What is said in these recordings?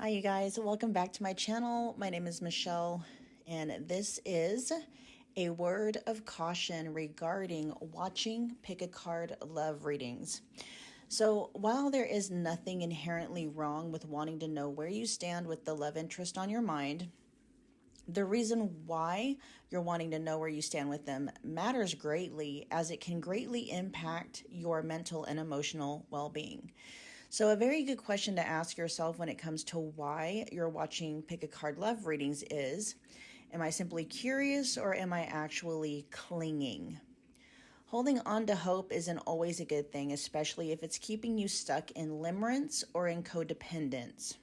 Hi you guys, welcome back to my channel. My name is Michelle and this is a word of caution regarding watching pick a card love readings. So while there is nothing inherently wrong with wanting to know where you stand with the love interest on your mind, the reason why you're wanting to know where you stand with them matters greatly, as it can greatly impact your mental and emotional well-being. So a very good question to ask yourself when it comes to why you're watching pick a card love readings is, am I simply curious or am I actually clinging? Holding on to hope isn't always a good thing, especially if it's keeping you stuck in limerence or in codependence.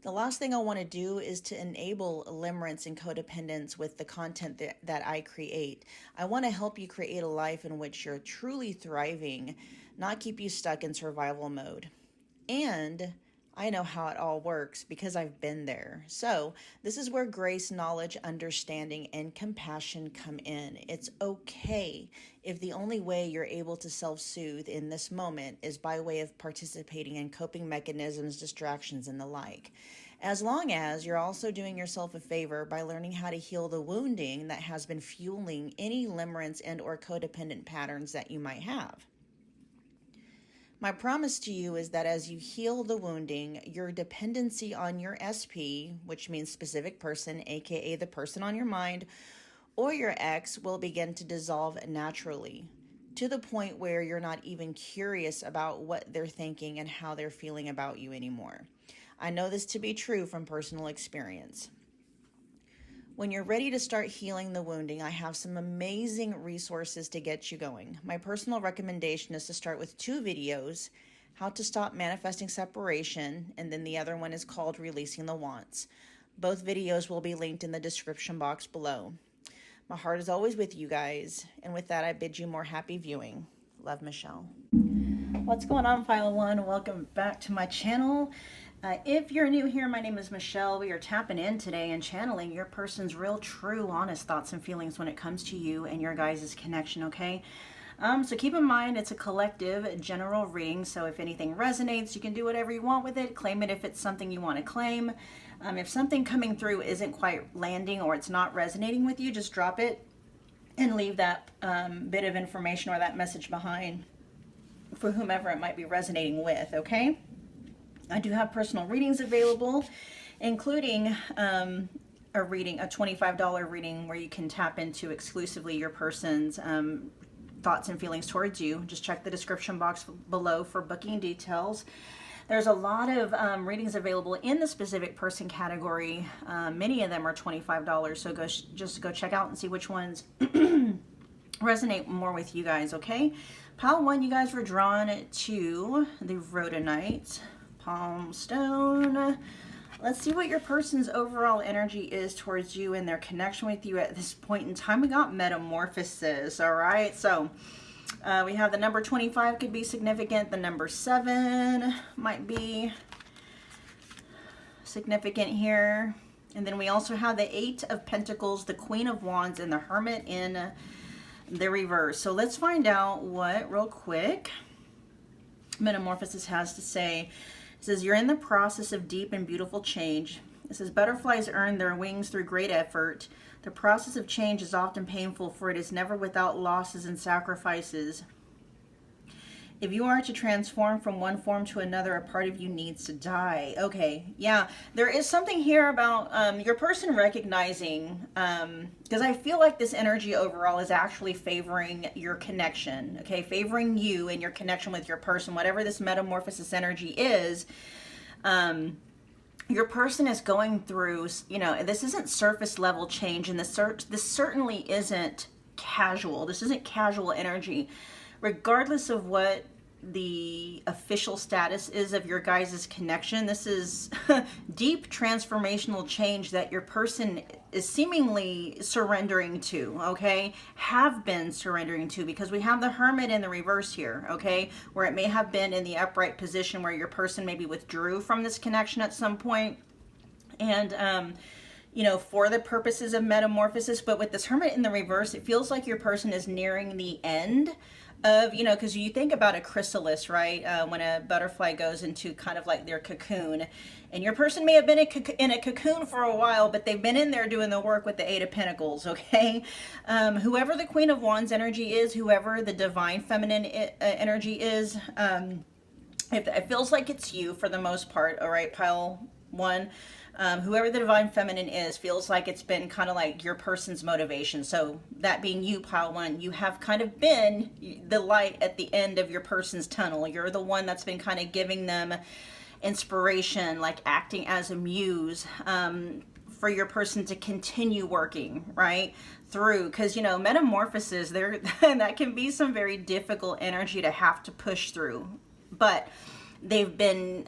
The last thing I want to do is to enable limerence and codependence with the content that I create. I want to help you create a life in which you're truly thriving, not keep you stuck in survival mode. And I know how it all works because I've been there. So this is where grace, knowledge, understanding, and compassion come in. It's okay if the only way you're able to self-soothe in this moment is by way of participating in coping mechanisms, distractions, and the like. As long as you're also doing yourself a favor by learning how to heal the wounding that has been fueling any limerence and or codependent patterns that you might have. My promise to you is that as you heal the wounding, your dependency on your SP, which means specific person, aka the person on your mind, or your ex, will begin to dissolve naturally, to the point where you're not even curious about what they're thinking and how they're feeling about you anymore. I know this to be true from personal experience. When you're ready to start healing the wounding, I have some amazing resources to get you going. My personal recommendation is to start with 2 videos, how to stop manifesting separation, and then the other one is called Releasing the Wants. Both videos will be linked in the description box below. My heart is always with you guys, and with that I bid you more happy viewing. Love, Michelle. What's going on, File 1? Welcome back to my channel. If you're new here, my name is Michelle. We are tapping in today and channeling your person's real, true, honest thoughts and feelings when it comes to you and your guys' connection, okay? So keep in mind, it's a collective general reading, so if anything resonates, you can do whatever you want with it. Claim it if it's something you want to claim. If something coming through isn't quite landing or it's not resonating with you, just drop it and leave that bit of information or that message behind for whomever it might be resonating with, okay? I do have personal readings available, including a $25 reading where you can tap into exclusively your person's thoughts and feelings towards you. Just check the description box below for booking details. There's a lot of readings available in the specific person category. Many of them are $25, so just go check out and see which ones resonate more with you guys, okay? Pile 1, you guys were drawn to the Rhodonite Palm Stone. Let's see what your person's overall energy is towards you and their connection with you at this point in time. We got Metamorphosis, all right? So we have the number 25 could be significant. The number 7 might be significant here. And then we also have the 8 of Pentacles, the Queen of Wands, and the Hermit in the reverse. So let's find out what, real quick, Metamorphosis has to say. It says, you're in the process of deep and beautiful change. It says, butterflies earn their wings through great effort. The process of change is often painful, for it is never without losses and sacrifices. If you are to transform from one form to another, a part of you needs to die. Okay, yeah, there is something here about your person recognizing, because I feel like this energy overall is actually favoring your connection, okay, favoring you and your connection with your person, whatever this metamorphosis energy is. Your person is going through, you know, this isn't surface level change, and this certainly isn't casual. This isn't casual energy. Regardless of what the official status is of your guys' connection, this is deep transformational change that your person is seemingly surrendering to, okay? Have been surrendering to, because we have the Hermit in the reverse here, okay? Where it may have been in the upright position where your person maybe withdrew from this connection at some point. And, you know, for the purposes of metamorphosis, but with this Hermit in the reverse, it feels like your person is nearing the end of, you know, because you think about a chrysalis, right? When a butterfly goes into kind of like their cocoon, and your person may have been in a cocoon for a while, but they've been in there doing the work with the Eight of Pentacles, okay? Whoever the Queen of Wands energy is, whoever the divine feminine energy is, if it feels like it's you for the most part, all right, pile one. Whoever the divine feminine is feels like it's been kind of like your person's motivation. So that being you, pile one, you have kind of been the light at the end of your person's tunnel. You're the one that's been kind of giving them inspiration, like acting as a muse, for your person to continue working right through, because you know, metamorphosis there that can be some very difficult energy to have to push through, but they've been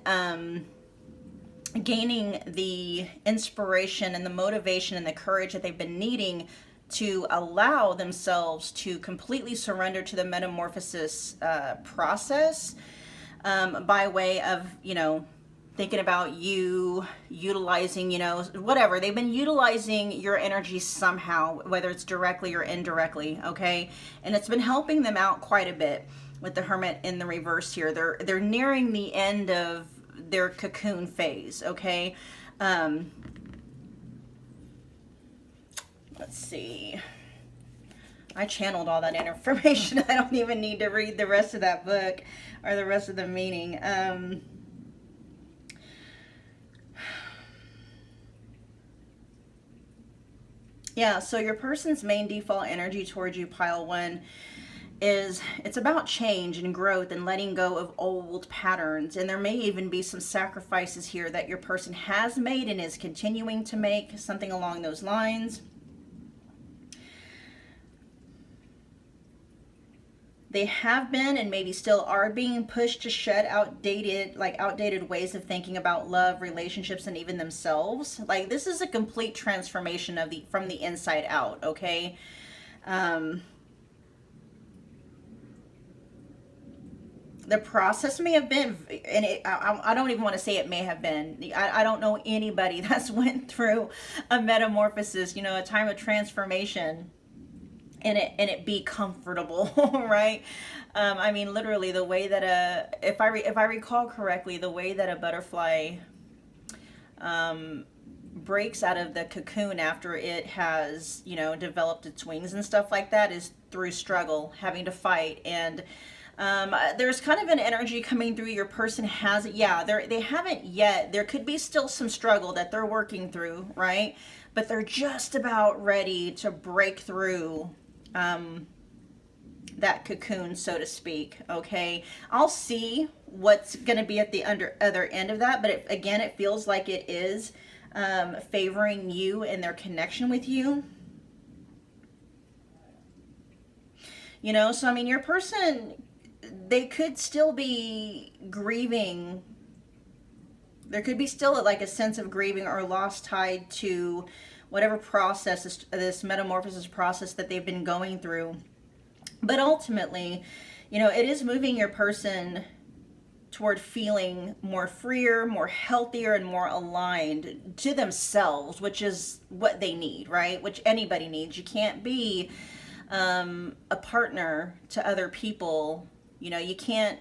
gaining the inspiration and the motivation and the courage that they've been needing to allow themselves to completely surrender to the metamorphosis process, by way of, you know, thinking about you utilizing, you know, whatever. They've been utilizing your energy somehow, whether it's directly or indirectly, okay? And it's been helping them out quite a bit with the Hermit in the reverse here. They're nearing the end of their cocoon phase, okay? Let's see. I channeled all that information. I don't even need to read the rest of that book or the rest of the meaning. Yeah, so your person's main default energy towards you, pile one, is it's about change and growth and letting go of old patterns. And there may even be some sacrifices here that your person has made and is continuing to make, something along those lines. They have been and maybe still are being pushed to shed outdated ways of thinking about love, relationships, and even themselves. Like, this is a complete transformation of from the inside out, okay? The process may have been, and I don't even want to say it may have been. I don't know anybody that's went through a metamorphosis, you know, a time of transformation, and it be comfortable, right? I mean, literally, the way that if I recall correctly, the way that a butterfly breaks out of the cocoon after it has, you know, developed its wings and stuff like that is through struggle, having to fight. And there's kind of an energy coming through. Your person has it. Yeah, they haven't yet. There could be still some struggle that they're working through, right? But they're just about ready to break through that cocoon, so to speak, okay? I'll see what's going to be at the other end of that, but again, it feels like it is favoring you and their connection with you. You know, so I mean, your person, they could still be grieving. There could be still like a sense of grieving or loss tied to whatever process, this metamorphosis process that they've been going through. But ultimately, you know, it is moving your person toward feeling more freer, more healthier, and more aligned to themselves, which is what they need, right? Which anybody needs. You can't be a partner to other people. You know, you can't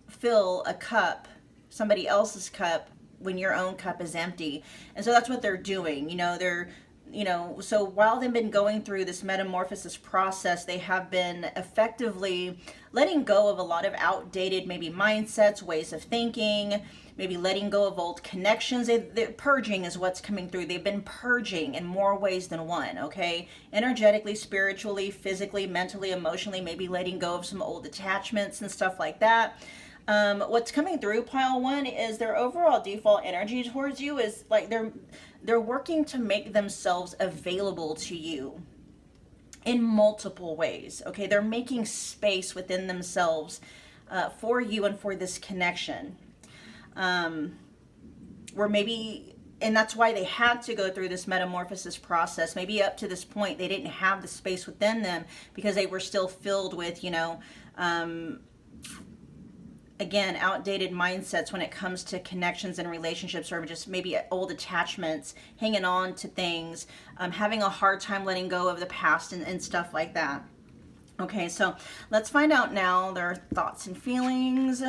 fill a cup, somebody else's cup, when your own cup is empty. And so that's what they're doing. You know, so while they've been going through this metamorphosis process, they have been effectively letting go of a lot of outdated maybe mindsets, ways of thinking, maybe letting go of old connections. They're purging is what's coming through. They've been purging in more ways than one, okay? Energetically, spiritually, physically, mentally, emotionally, maybe letting go of some old attachments and stuff like that. What's coming through, pile one, is their overall default energy towards you is like they're working to make themselves available to you in multiple ways, okay? They're making space within themselves for you and for this connection. Where maybe, and that's why they had to go through this metamorphosis process. Maybe up to this point, they didn't have the space within them because they were still filled with, you know, again, outdated mindsets when it comes to connections and relationships, or just maybe old attachments, hanging on to things, having a hard time letting go of the past and stuff like that. Okay, so let's find out now their thoughts and feelings.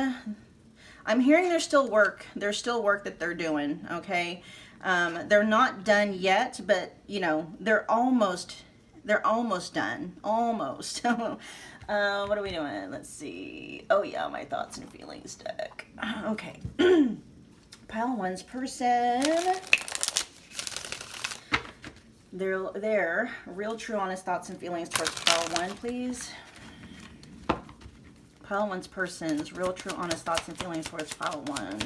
I'm hearing there's still work. There's still work that they're doing, okay? They're not done yet, but, you know, they're almost done. Almost. What are we doing? Let's see. Oh, yeah, my thoughts and feelings deck. Okay. Pile one's person. Their real, true, honest thoughts and feelings towards pile one, please. Pile one's person's real, true, honest thoughts and feelings towards pile one.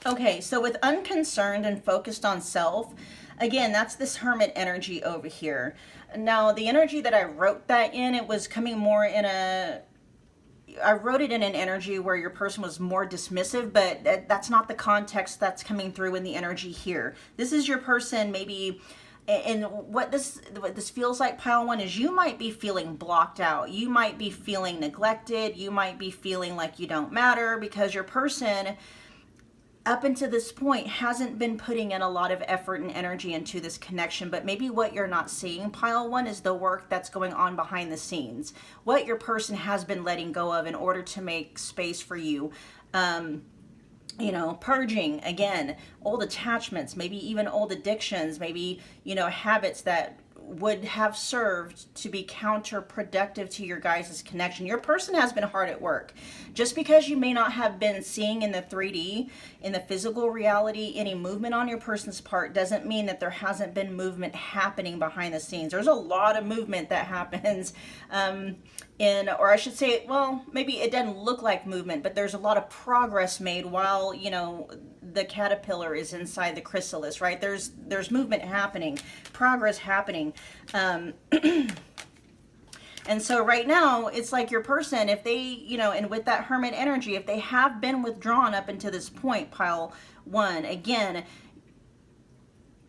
Okay, so with unconcerned and focused on self, again, that's this hermit energy over here. Now, the energy that I wrote that in, it was coming more in I wrote it in an energy where your person was more dismissive, but that's not the context that's coming through in the energy here. This is your person maybe, and what this feels like, pile one, is you might be feeling blocked out. You might be feeling neglected. You might be feeling like you don't matter because your person, up until this point, hasn't been putting in a lot of effort and energy into this connection. But maybe what you're not seeing, pile one, is the work that's going on behind the scenes. What your person has been letting go of in order to make space for you. You know, purging, again, old attachments, maybe even old addictions, maybe, you know, habits that would have served to be counterproductive to your guys' connection. Your person has been hard at work. Just because you may not have been seeing in the 3D, in the physical reality, any movement on your person's part doesn't mean that there hasn't been movement happening behind the scenes. There's a lot of movement that happens or I should say, well, maybe it doesn't look like movement, but there's a lot of progress made while, you know, the caterpillar is inside the chrysalis, right? There's movement happening, progress happening. And so right now, it's like your person, if they, you know, and with that hermit energy, if they have been withdrawn up until this point, pile one, again,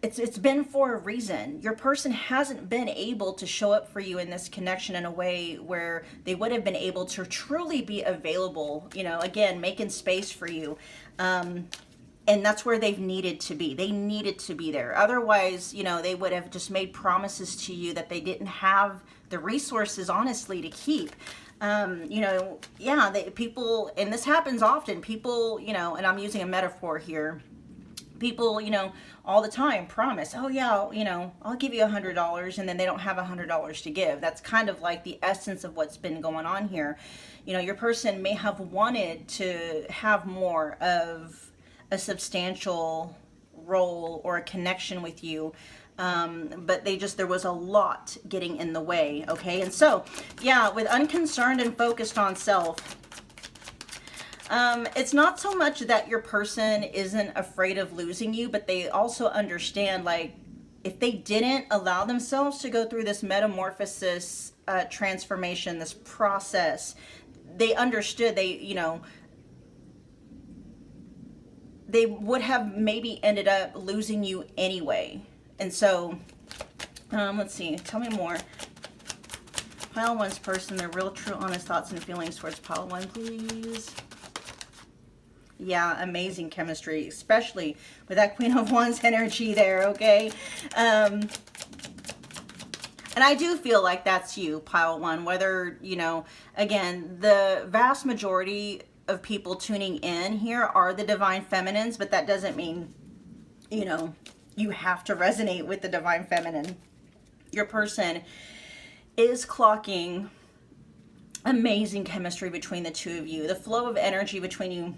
it's been for a reason. Your person hasn't been able to show up for you in this connection in a way where they would have been able to truly be available, you know, again, making space for you. And that's where they've needed to be. They needed to be there. Otherwise, you know, they would have just made promises to you that they didn't have the resources, honestly, to keep. You know, yeah, people, and this happens often, people, you know, and I'm using a metaphor here, people, you know, all the time promise, oh yeah, you know, I'll give you $100, and then they don't have $100 to give. That's kind of like the essence of what's been going on here. You know, your person may have wanted to have more of a substantial role or a connection with you, but there was a lot getting in the way. Okay, and so yeah, with unconcerned and focused on self, it's not so much that your person isn't afraid of losing you, but they also understand, like, if they didn't allow themselves to go through this metamorphosis, transformation, this process, they understood, you know, they would have maybe ended up losing you anyway. And so, let's see, tell me more. Pile one's person, their real, true, honest thoughts and feelings towards pile one, please. Yeah, amazing chemistry, especially with that Queen of Wands energy there, okay? And I do feel like that's you, pile one, whether, you know, again, the vast majority of people tuning in here are the divine feminines, but that doesn't mean, you know, you have to resonate with the divine feminine. Your person is clocking amazing chemistry between the two of you. The flow of energy between you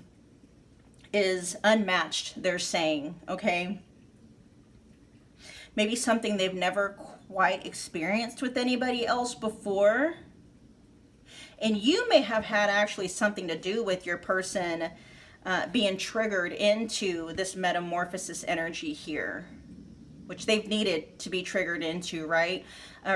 is unmatched, they're saying, okay? Maybe something they've never quite experienced with anybody else before. And you may have had actually something to do with your person being triggered into this metamorphosis energy here, which they've needed to be triggered into, right?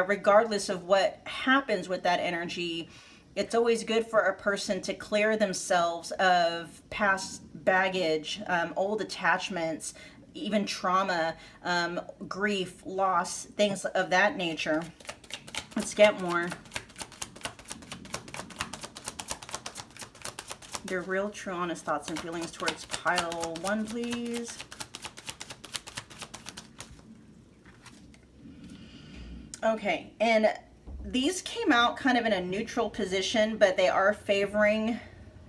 Regardless of what happens with that energy, it's always good for a person to clear themselves of past baggage, old attachments, even trauma, grief, loss, things of that nature. Let's get more. Their real, true, honest thoughts and feelings towards pile 1, please. Okay, and these came out kind of in a neutral position, but they are favoring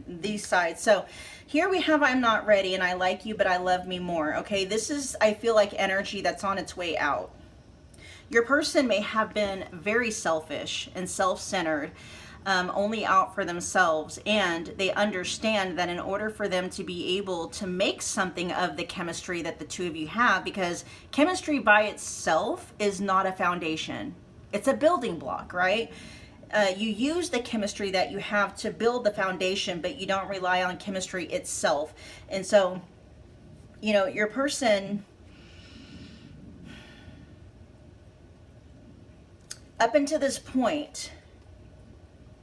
these sides. So here we have I'm not ready and I like you, but I love me more. Okay, this is, I feel like, energy that's on its way out. Your person may have been very selfish and self-centered, only out for themselves, and they understand that in order for them to be able to make something of the chemistry that the two of you have, because chemistry by itself is not a foundation, it's a building block, right? You use the chemistry that you have to build the foundation, but you don't rely on chemistry itself. And so, you know, your person, up until this point,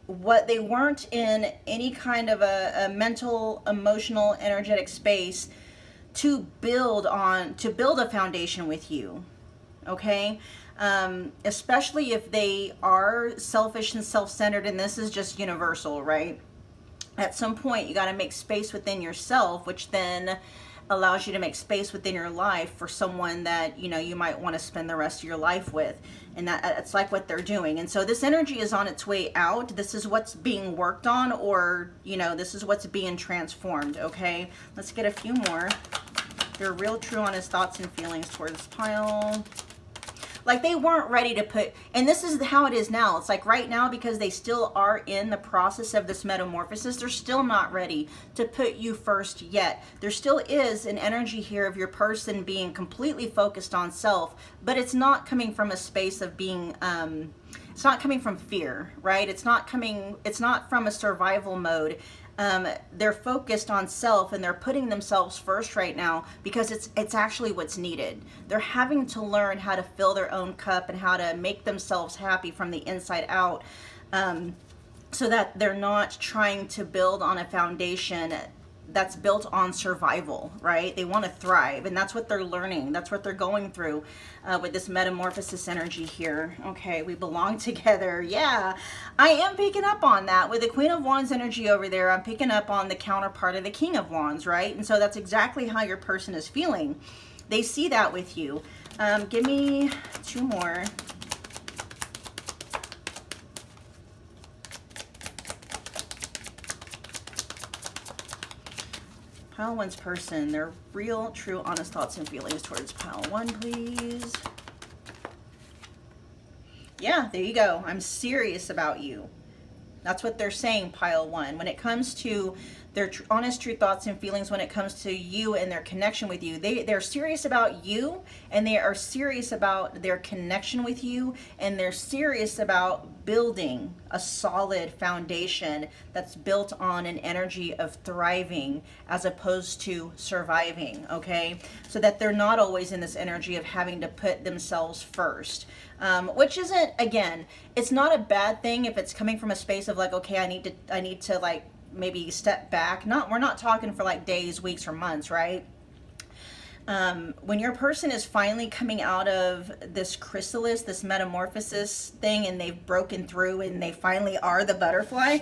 what they weren't in any kind of a mental, emotional, energetic space to build on, to build a foundation with you, okay? Especially if they are selfish and self-centered, and this is just universal, right? At some point, you got to make space within yourself, which then allows you to make space within your life for someone that, you know, you might want to spend the rest of your life with. And that's like what they're doing. And so this energy is on its way out. This is what's being worked on, or, you know, this is what's being transformed, okay? Let's get a few more. Their real, true, honest thoughts and feelings towards this pile. Like they weren't ready to put, and this is how it is now. It's like right now, because they still are in the process of this metamorphosis, they're still not ready to put you first yet. There still is an energy here of your person being completely focused on self, but it's not coming from a space of being, it's not coming from fear, right? It's not from a survival mode. They're focused on self, and they're putting themselves first right now because it's actually what's needed. They're having to learn how to fill their own cup and how to make themselves happy from the inside out, so that they're not trying to build on a foundation that's built on survival, right? They want to thrive, and that's what they're learning. That's what they're going through with this metamorphosis energy here. Okay, we belong together. Yeah, I am picking up on that. With the Queen of Wands energy over there, I'm picking up on the counterpart of the King of Wands, right? And so that's exactly how your person is feeling. They see that with you. Give me 2 more. Pile 1's person, their real, true, honest thoughts and feelings towards pile 1, please. Yeah, there you go. I'm serious about you. That's what they're saying, pile 1. When it comes to their honest, true thoughts and feelings, when it comes to you and their connection with you, they're serious about you, and they are serious about their connection with you, and they're serious about building a solid foundation that's built on an energy of thriving as opposed to surviving, okay? So that they're not always in this energy of having to put themselves first. Which isn't, again, it's not a bad thing if it's coming from a space of like, okay, I need to like maybe step back. We're not talking for like days, weeks, or months, right? When your person is finally coming out of this chrysalis, this metamorphosis thing, and they've broken through and they finally are the butterfly,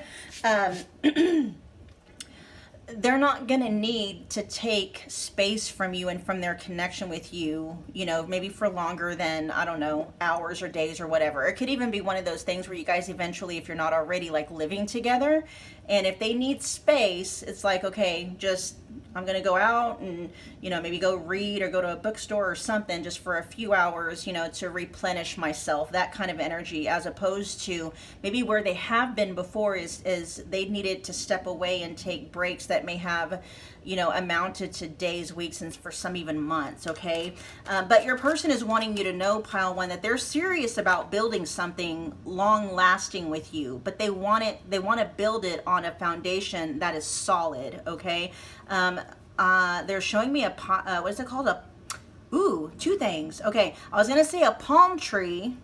they're not going to need to take space from you and from their connection with you, you know, maybe for longer than, I don't know, hours or days or whatever. It could even be one of those things where you guys eventually, if you're not already like living together, and if they need space, it's like, okay, just, I'm going to go out and, you know, maybe go read or go to a bookstore or something just for a few hours, you know, to replenish myself, that kind of energy, as opposed to maybe where they have been before is they needed to step away and take breaks that may have, you know, amounted to days, weeks, and for some even months, okay? But your person is wanting you to know, pile 1, that they're serious about building something long lasting with you, but they want to build it on a foundation that is solid, okay? They're showing me what is it called? Ooh, 2 things. Okay, I was gonna say a palm tree,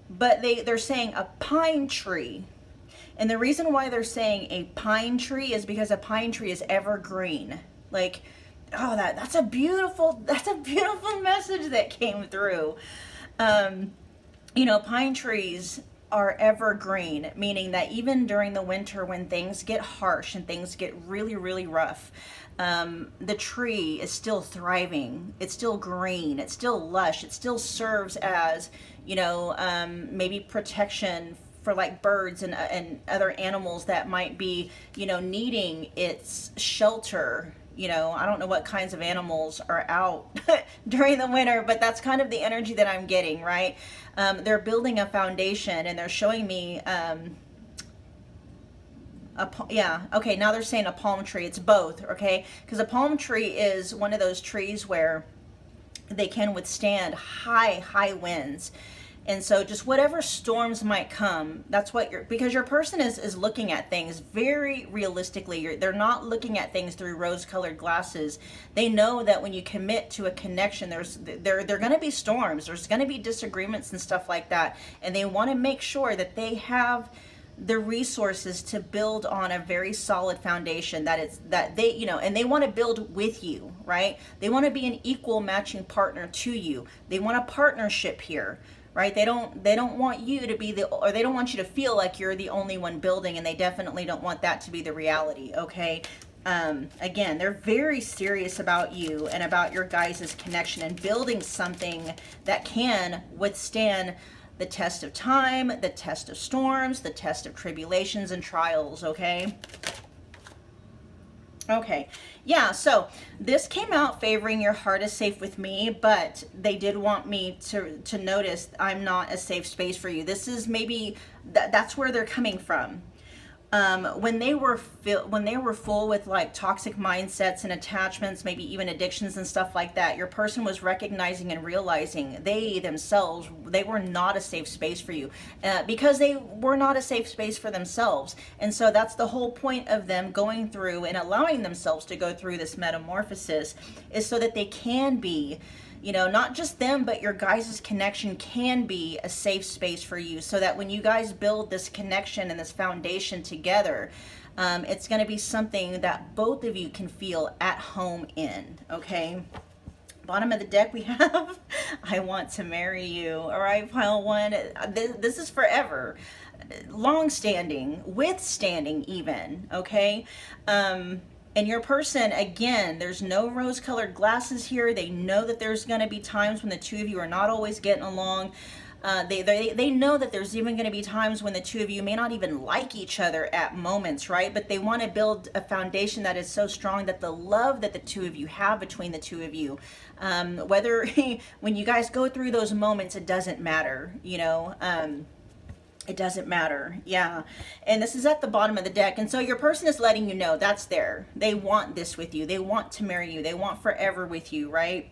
but they're saying a pine tree. And the reason why they're saying a pine tree is because a pine tree is evergreen. Like, oh, that's a beautiful message that came through. You know, pine trees, are evergreen, meaning that even during the winter when things get harsh and things get really, really rough, the tree is still thriving. It's still green. It's still lush. It still serves as, maybe protection for like birds and other animals that might be, needing its shelter. I don't know what kinds of animals are out during the winter, but that's kind of the energy that I'm getting, right? They're building a foundation and they're showing me, okay, now they're saying a palm tree. It's both, okay? Because a palm tree is one of those trees where they can withstand high winds. And so just whatever storms might come, that's what because your person is looking at things very realistically. They're not looking at things through rose-colored glasses. They know that when you commit to a connection, there are going to be storms. There's going to be disagreements and stuff like that. And they want to make sure that they have the resources to build on a very solid foundation that they and they want to build with you, right? They want to be an equal matching partner to you. They want a partnership here, right? They don't want you to be or they don't want you to feel like you're the only one building, and they definitely don't want that to be the reality, okay? Again, they're very serious about you and about your guys' connection and building something that can withstand the test of time, the test of storms, the test of tribulations and trials, okay? Okay, yeah, so this came out favoring your heart is safe with me, but they did want me to notice I'm not a safe space for you. This is maybe, that's where they're coming from. When they were full with like toxic mindsets and attachments, maybe even addictions and stuff like that, your person was recognizing and realizing they were not a safe space for you, because they were not a safe space for themselves. And so that's the whole point of them going through and allowing themselves to go through this metamorphosis, is so that they can be, not just them, but your guys' connection can be a safe space for you, so that when you guys build this connection and this foundation together, it's going to be something that both of you can feel at home in, okay? Bottom of the deck we have, I want to marry you. All right, pile one, this is forever. Long-standing, withstanding even, okay? And your person, again, there's no rose-colored glasses here. They know that there's going to be times when the two of you are not always getting along. They know that there's even going to be times when the two of you may not even like each other at moments, right? But they want to build a foundation that is so strong that the love that the two of you have between the two of you, whether when you guys go through those moments, it doesn't matter, it doesn't matter. Yeah. And this is at the bottom of the deck. And so your person is letting you know that's there. They want this with you. They want to marry you. They want forever with you, right?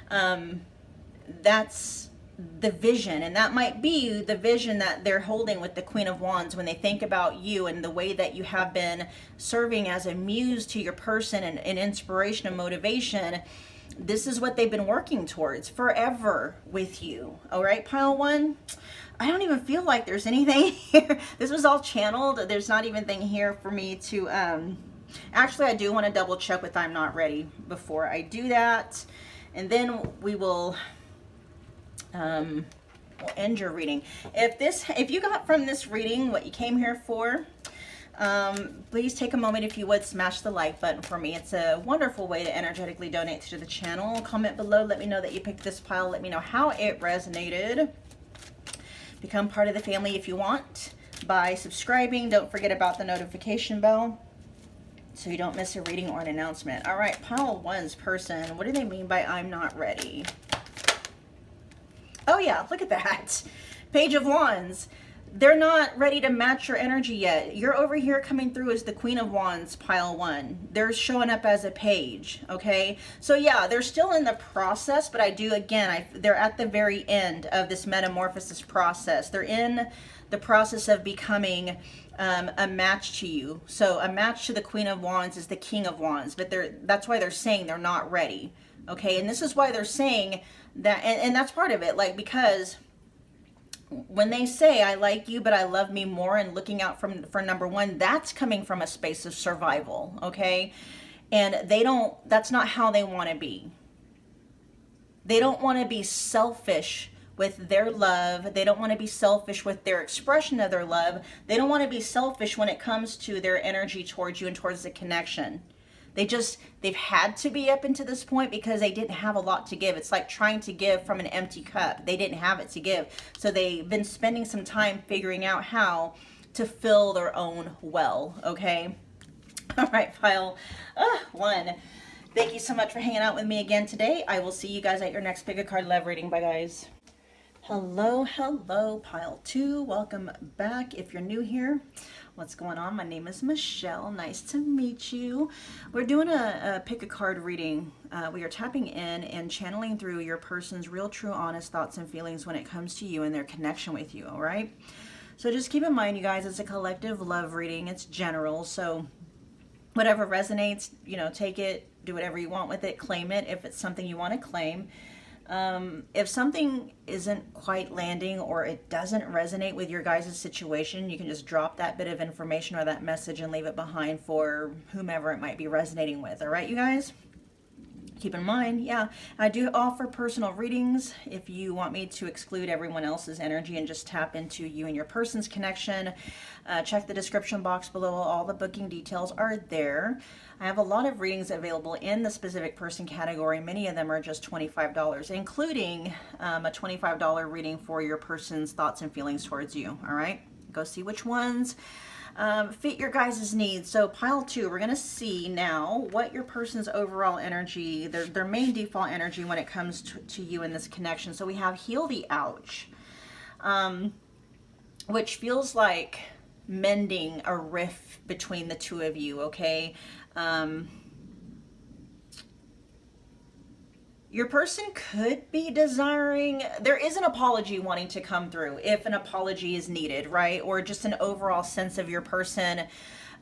That's the vision. And that might be the vision that they're holding with the Queen of Wands when they think about you and the way that you have been serving as a muse to your person and inspiration and motivation. This is what they've been working towards forever with you. All right, pile one. I don't even feel like there's anything here. This was all channeled. There's not even anything here for me to, actually, I do want to double check with I'm not ready before I do that. And then we will, we'll end your reading. If you got from this reading what you came here for, please take a moment, if you would, smash the like button for me. It's a wonderful way to energetically donate to the channel. Comment below, let me know that you picked this pile, let me know how it resonated. Become part of the family if you want by subscribing. Don't forget about the notification bell so you don't miss a reading or an announcement. All right, pile one's person, what do they mean by I'm not ready? Oh yeah, look at that. Page of Wands. They're not ready to match your energy yet. You're over here coming through as the Queen of Wands, pile one. They're showing up as a page, okay? So yeah, they're still in the process, but I do, again, they're at the very end of this metamorphosis process. They're in the process of becoming a match to you. So a match to the Queen of Wands is the King of Wands, but that's why they're saying they're not ready, okay? And this is why they're saying that, and that's part of it, like, because when they say I like you but I love me more and looking out for number one, that's coming from a space of survival, okay? And that's not how they want to be. They don't want to be selfish with their love. They don't want to be selfish with their expression of their love. They don't want to be selfish when it comes to their energy towards you and towards the connection. They've had to be up until this point because they didn't have a lot to give. It's like trying to give from an empty cup. They didn't have it to give. So they've been spending some time figuring out how to fill their own well, okay? All right, pile one. Thank you so much for hanging out with me again today. I will see you guys at your next Pick a Card Love reading. Bye, guys. Hello, pile two. Welcome back. If you're new here, what's going on? My name is Michelle. Nice to meet you. We're doing a pick a card reading. We are tapping in and channeling through your person's real, true, honest thoughts and feelings when it comes to you and their connection with you, all right? So just keep in mind, you guys, it's a collective love reading. It's general, so whatever resonates, you know, take it, do whatever you want with it, claim it if it's something you want to claim. If something isn't quite landing or it doesn't resonate with your guys' situation, you can just drop that bit of information or that message and leave it behind for whomever it might be resonating with. All right, you guys? Keep in mind, yeah, I do offer personal readings if you want me to exclude everyone else's energy and just tap into you and your person's connection. Check the description box below. All the booking details are there. I have a lot of readings available in the specific person category. Many of them are just $25, including a $25 reading for your person's thoughts and feelings towards you. All right, go see which ones fit your guys' needs. So pile two, we're going to see now what your person's overall energy, their main default energy when it comes to you in this connection. So we have heal the ouch, which feels like mending a rift between the two of you, okay? Your person could be desiring, there is an apology wanting to come through if an apology is needed, right? Or just an overall sense of your person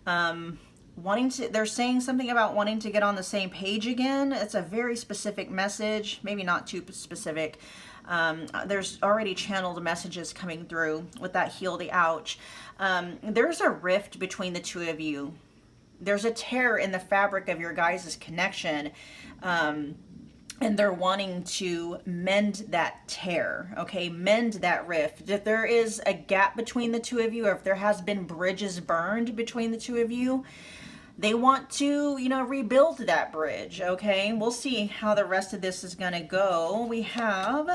wanting to, they're saying something about wanting to get on the same page again. It's a very specific message, maybe not too specific. There's already channeled messages coming through with that heal the ouch. There's a rift between the two of you. There's a tear in the fabric of your guys' connection. And they're wanting to mend that tear, okay? Mend that rift. If there is a gap between the two of you, or if there has been bridges burned between the two of you, they want to, you know, rebuild that bridge, okay? We'll see how the rest of this is going to go. We have,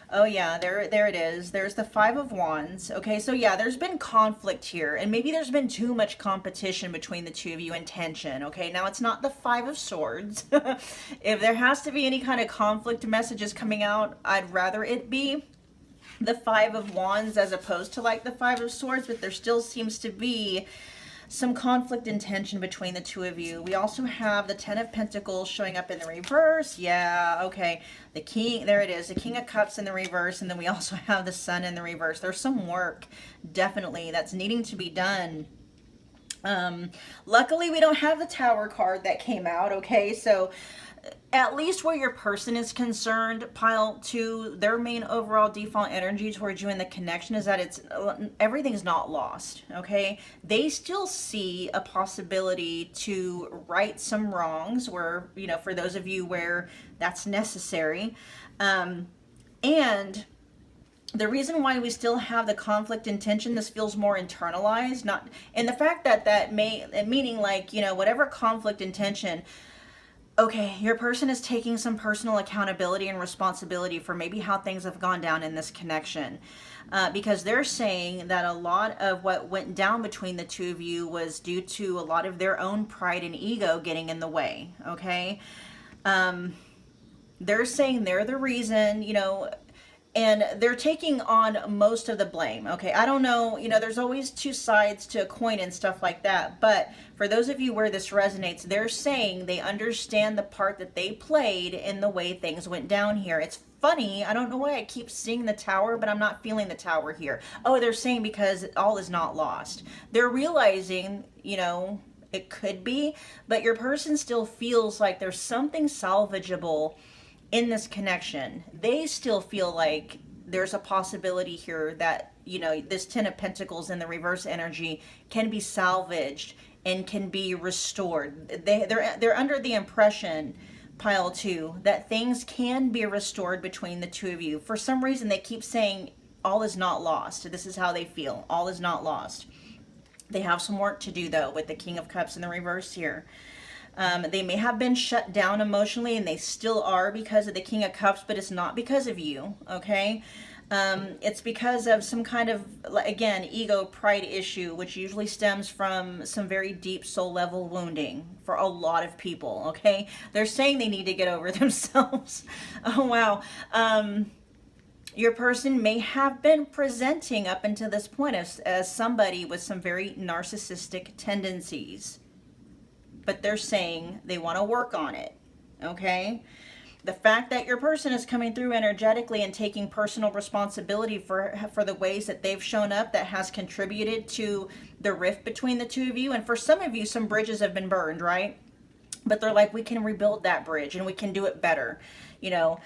oh yeah, there it is. There's the Five of Wands. Okay, so yeah, there's been conflict here, and maybe there's been too much competition between the two of you and tension. Okay, now it's not the Five of Swords. If there has to be any kind of conflict messages coming out, I'd rather it be the Five of Wands as opposed to like the Five of Swords, but there still seems to be some conflict and tension between the two of you. We also have the Ten of Pentacles showing up in the reverse. Yeah, okay. The King, there it is. The King of Cups in the reverse. And then we also have the Sun in the reverse. There's some work, definitely, that's needing to be done. Luckily, we don't have the Tower card that came out, okay? So at least where your person is concerned, pile two, their main overall default energy towards you in the connection is that everything's not lost, okay? They still see a possibility to right some wrongs where, you know, for those of you where that's necessary. And the reason why we still have the conflict and tension, this feels more internalized, not, and the fact that meaning like, you know, whatever conflict and tension, okay, your person is taking some personal accountability and responsibility for maybe how things have gone down in this connection. Because they're saying that a lot of what went down between the two of you was due to a lot of their own pride and ego getting in the way, okay? They're saying they're the reason, you know, and they're taking on most of the blame. Okay, I don't know, you know, there's always two sides to a coin and stuff like that. But for those of you where this resonates, they're saying they understand the part that they played in the way things went down here. It's funny, I don't know why I keep seeing the Tower, but I'm not feeling the Tower here. Oh, they're saying because all is not lost. They're realizing, you know, it could be, but your person still feels like there's something salvageable in this connection. They still feel like there's a possibility here that, you know, this Ten of Pentacles in the reverse energy can be salvaged and can be restored. They're under the impression pile 2, that things can be restored between the two of you. For some reason, they keep saying all is not lost. This is how they feel. All is not lost. They have some work to do, though, with the King of Cups in the reverse here. They may have been shut down emotionally, and they still are because of the King of Cups, but it's not because of you, okay? It's because of some kind of, again, ego pride issue, which usually stems from some very deep soul level wounding for a lot of people, okay? They're saying they need to get over themselves. Oh, wow. Your person may have been presenting up until this point as somebody with some very narcissistic tendencies, but they're saying they want to work on it, okay? The fact that your person is coming through energetically and taking personal responsibility for the ways that they've shown up, that has contributed to the rift between the two of you. And for some of you, some bridges have been burned, right? But they're like, we can rebuild that bridge and we can do it better. You know,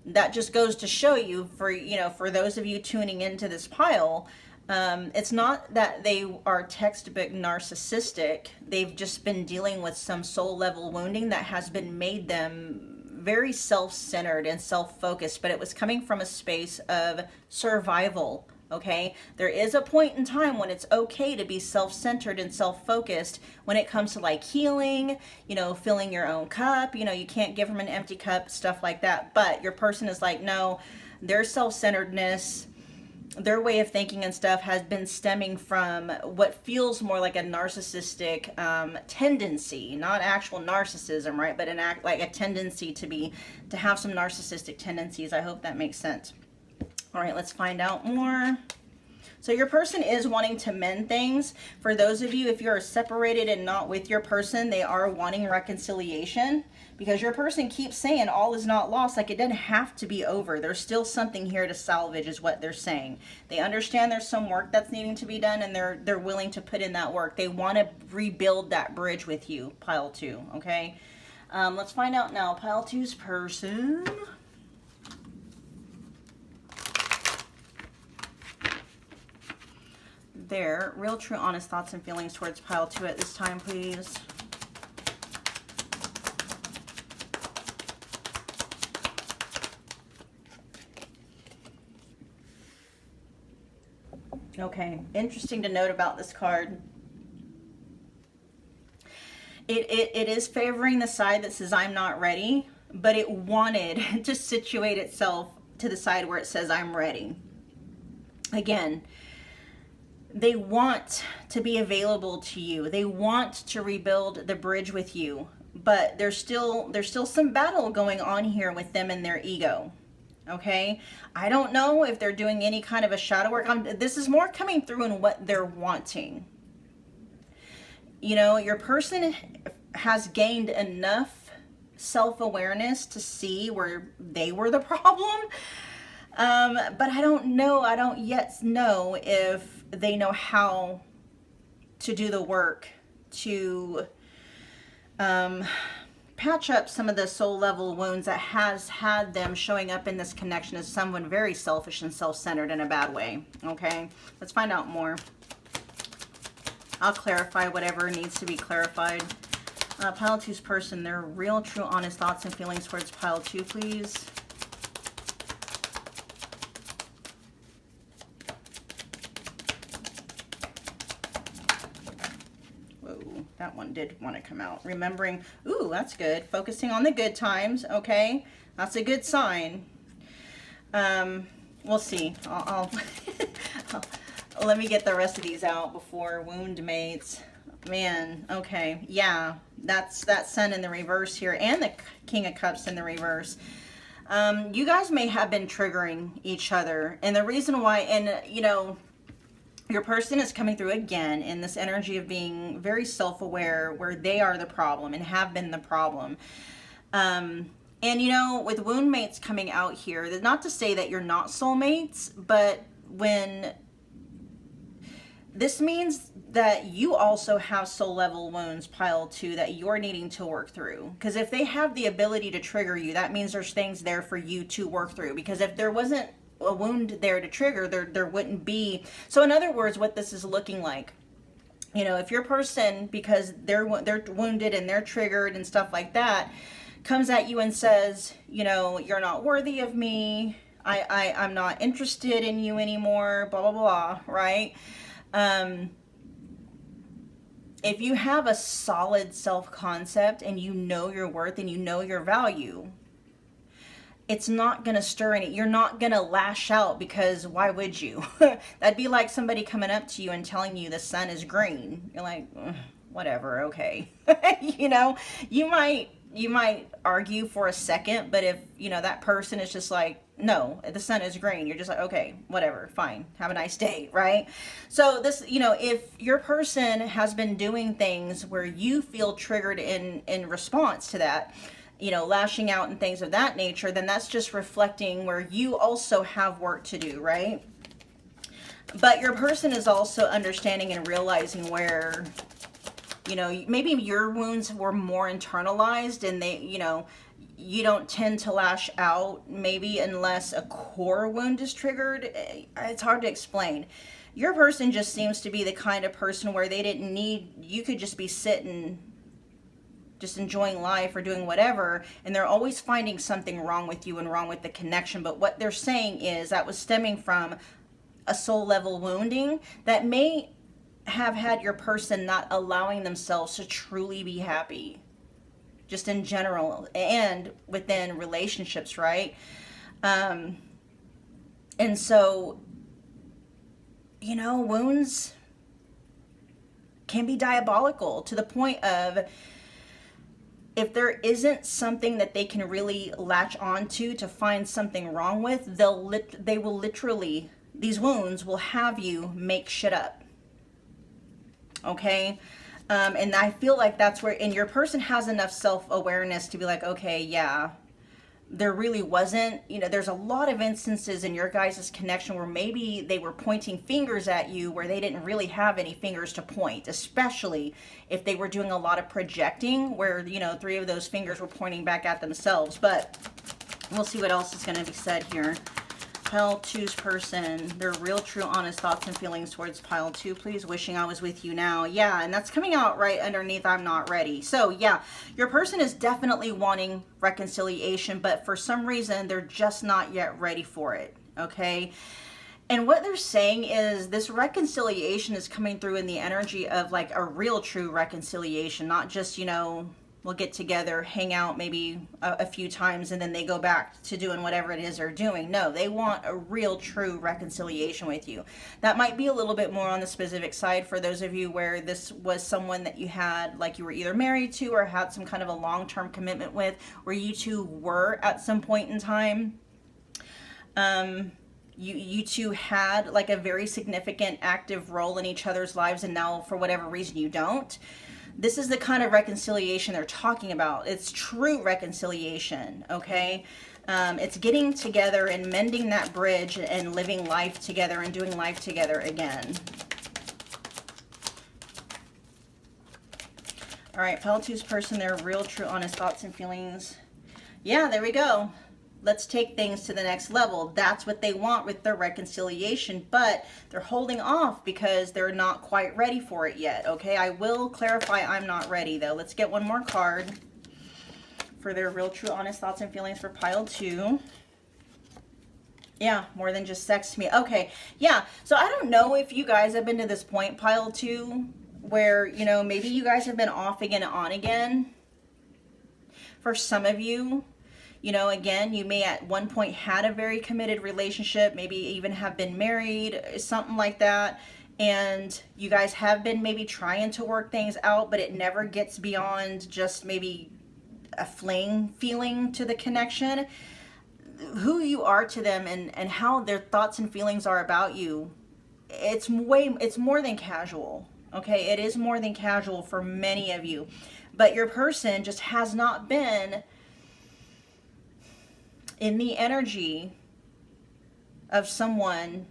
that just goes to show you, for those of you tuning into this pile, it's not that they are textbook narcissistic. They've just been dealing with some soul level wounding that has been made them very self-centered and self-focused, but it was coming from a space of survival, okay? There is a point in time when it's okay to be self-centered and self-focused when it comes to like healing, filling your own cup. You can't give from an empty cup, stuff like that. But your person is like, no, their self-centeredness, their way of thinking and stuff has been stemming from what feels more like a narcissistic tendency, not actual narcissism, right? But like a tendency to have some narcissistic tendencies. I hope that makes sense. All right, let's find out more. So your person is wanting to mend things. For those of you, if you're separated and not with your person, they are wanting reconciliation, because your person keeps saying all is not lost. Like, it doesn't have to be over. There's still something here to salvage is what they're saying. They understand there's some work that's needing to be done, and they're willing to put in that work. They want to rebuild that bridge with you, pile 2, okay? Let's find out now. Pile 2's person. Their real, true, honest thoughts and feelings towards pile 2 at this time, please. Okay, interesting to note about this card. It is favoring the side that says I'm not ready, but it wanted to situate itself to the side where it says I'm ready. Again, they want to be available to you. They want to rebuild the bridge with you, but there's still some battle going on here with them and their ego. Okay, I don't know if they're doing any kind of a shadow work. This is more coming through in what they're wanting. Your person has gained enough self-awareness to see where they were the problem. But I don't yet know if they know how to do the work to patch up some of the soul level wounds that has had them showing up in this connection as someone very selfish and self-centered in a bad way. Okay, let's find out more. I'll clarify whatever needs to be clarified. Pile 2's person, their real, true, honest thoughts and feelings towards pile 2, please. That one did want to come out. Remembering, ooh, that's good. Focusing on the good times, okay? That's a good sign. We'll see. I'll let me get the rest of these out before wound mates. Man, okay. Yeah, that's that Sun in the reverse here and the King of Cups in the reverse. You guys may have been triggering each other. And the reason why, and your person is coming through again in this energy of being very self-aware, where they are the problem and have been the problem. And with wound mates coming out here, not to say that you're not soulmates, but when this means that you also have soul level wounds, pile 2, that you're needing to work through. Because if they have the ability to trigger you, that means there's things there for you to work through. Because if there wasn't a wound there to trigger, there wouldn't be. So in other words, what this is looking like, You know, if your person, because they're wounded and they're triggered and stuff like that, comes at you and says, you know, you're not worthy of me, I'm not interested in you anymore, blah, blah, blah, right? If you have a solid self-concept and you know your worth and you know your value, it's not going to stir any. You're not going to lash out, because why would you? That'd be like somebody coming up to you and telling you the sun is green. You're like, whatever, okay. You know, you might argue for a second, but if, you know, that person is just like, no, the sun is green, you're just like, okay, whatever, fine, have a nice day, right? So this, you know, if your person has been doing things where you feel triggered in response to that, you know, lashing out and things of that nature, then that's just reflecting where you also have work to do, right? But your person is also understanding and realizing where, you know, maybe your wounds were more internalized, and they, you know, you don't tend to lash out maybe unless a core wound is triggered. It's hard to explain. Your person just seems to be the kind of person where they didn't need, you could just be sitting, just enjoying life or doing whatever, and they're always finding something wrong with you and wrong with the connection. But what they're saying is that was stemming from a soul level wounding that may have had your person not allowing themselves to truly be happy, just in general and within relationships, right? And so, you know, wounds can be diabolical to the point of, if there isn't something that they can really latch onto to find something wrong with, they will literally, these wounds will have you make shit up. Okay? And I feel like that's where, and your person has enough self-awareness to be like, okay, yeah, there really wasn't, you know, there's a lot of instances in your guys' connection where maybe they were pointing fingers at you where they didn't really have any fingers to point, especially if they were doing a lot of projecting where, you know, 3 of those fingers were pointing back at themselves. But we'll see what else is going to be said here. Pile 2's person, their real, true, honest thoughts and feelings towards pile 2, please. Wishing I was with you now. Yeah, and that's coming out right underneath I'm not ready. So yeah, your person is definitely wanting reconciliation, but for some reason they're just not yet ready for it, okay? And what they're saying is this reconciliation is coming through in the energy of like a real, true reconciliation, not just, you know, we'll get together, hang out maybe a few times, and then they go back to doing whatever it is they're doing. No, they want a real, true reconciliation with you. That might be a little bit more on the specific side for those of you where this was someone that you had, like you were either married to or had some kind of a long-term commitment with, where you two were at some point in time. You two had like a very significant active role in each other's lives, and now for whatever reason you don't. This is the kind of reconciliation they're talking about. It's true reconciliation, okay? It's getting together and mending that bridge and living life together and doing life together again. All right, pile 2's person, their real, true, honest thoughts and feelings. Yeah, there we go. Let's take things to the next level. That's what they want with their reconciliation, but they're holding off because they're not quite ready for it yet, okay? I will clarify I'm not ready, though. Let's get one more card for their real, true, honest thoughts and feelings for pile 2. Yeah, more than just sex to me. Okay, yeah. So I don't know if you guys have been to this point, pile 2, where, you know, maybe you guys have been off again and on again. For some of you, you know, again, you may at one point had a very committed relationship, maybe even have been married, something like that. And you guys have been maybe trying to work things out, but it never gets beyond just maybe a fling feeling to the connection. Who you are to them and how their thoughts and feelings are about you, it's more than casual. Okay, it is more than casual for many of you. But your person just has not been in the energy of someone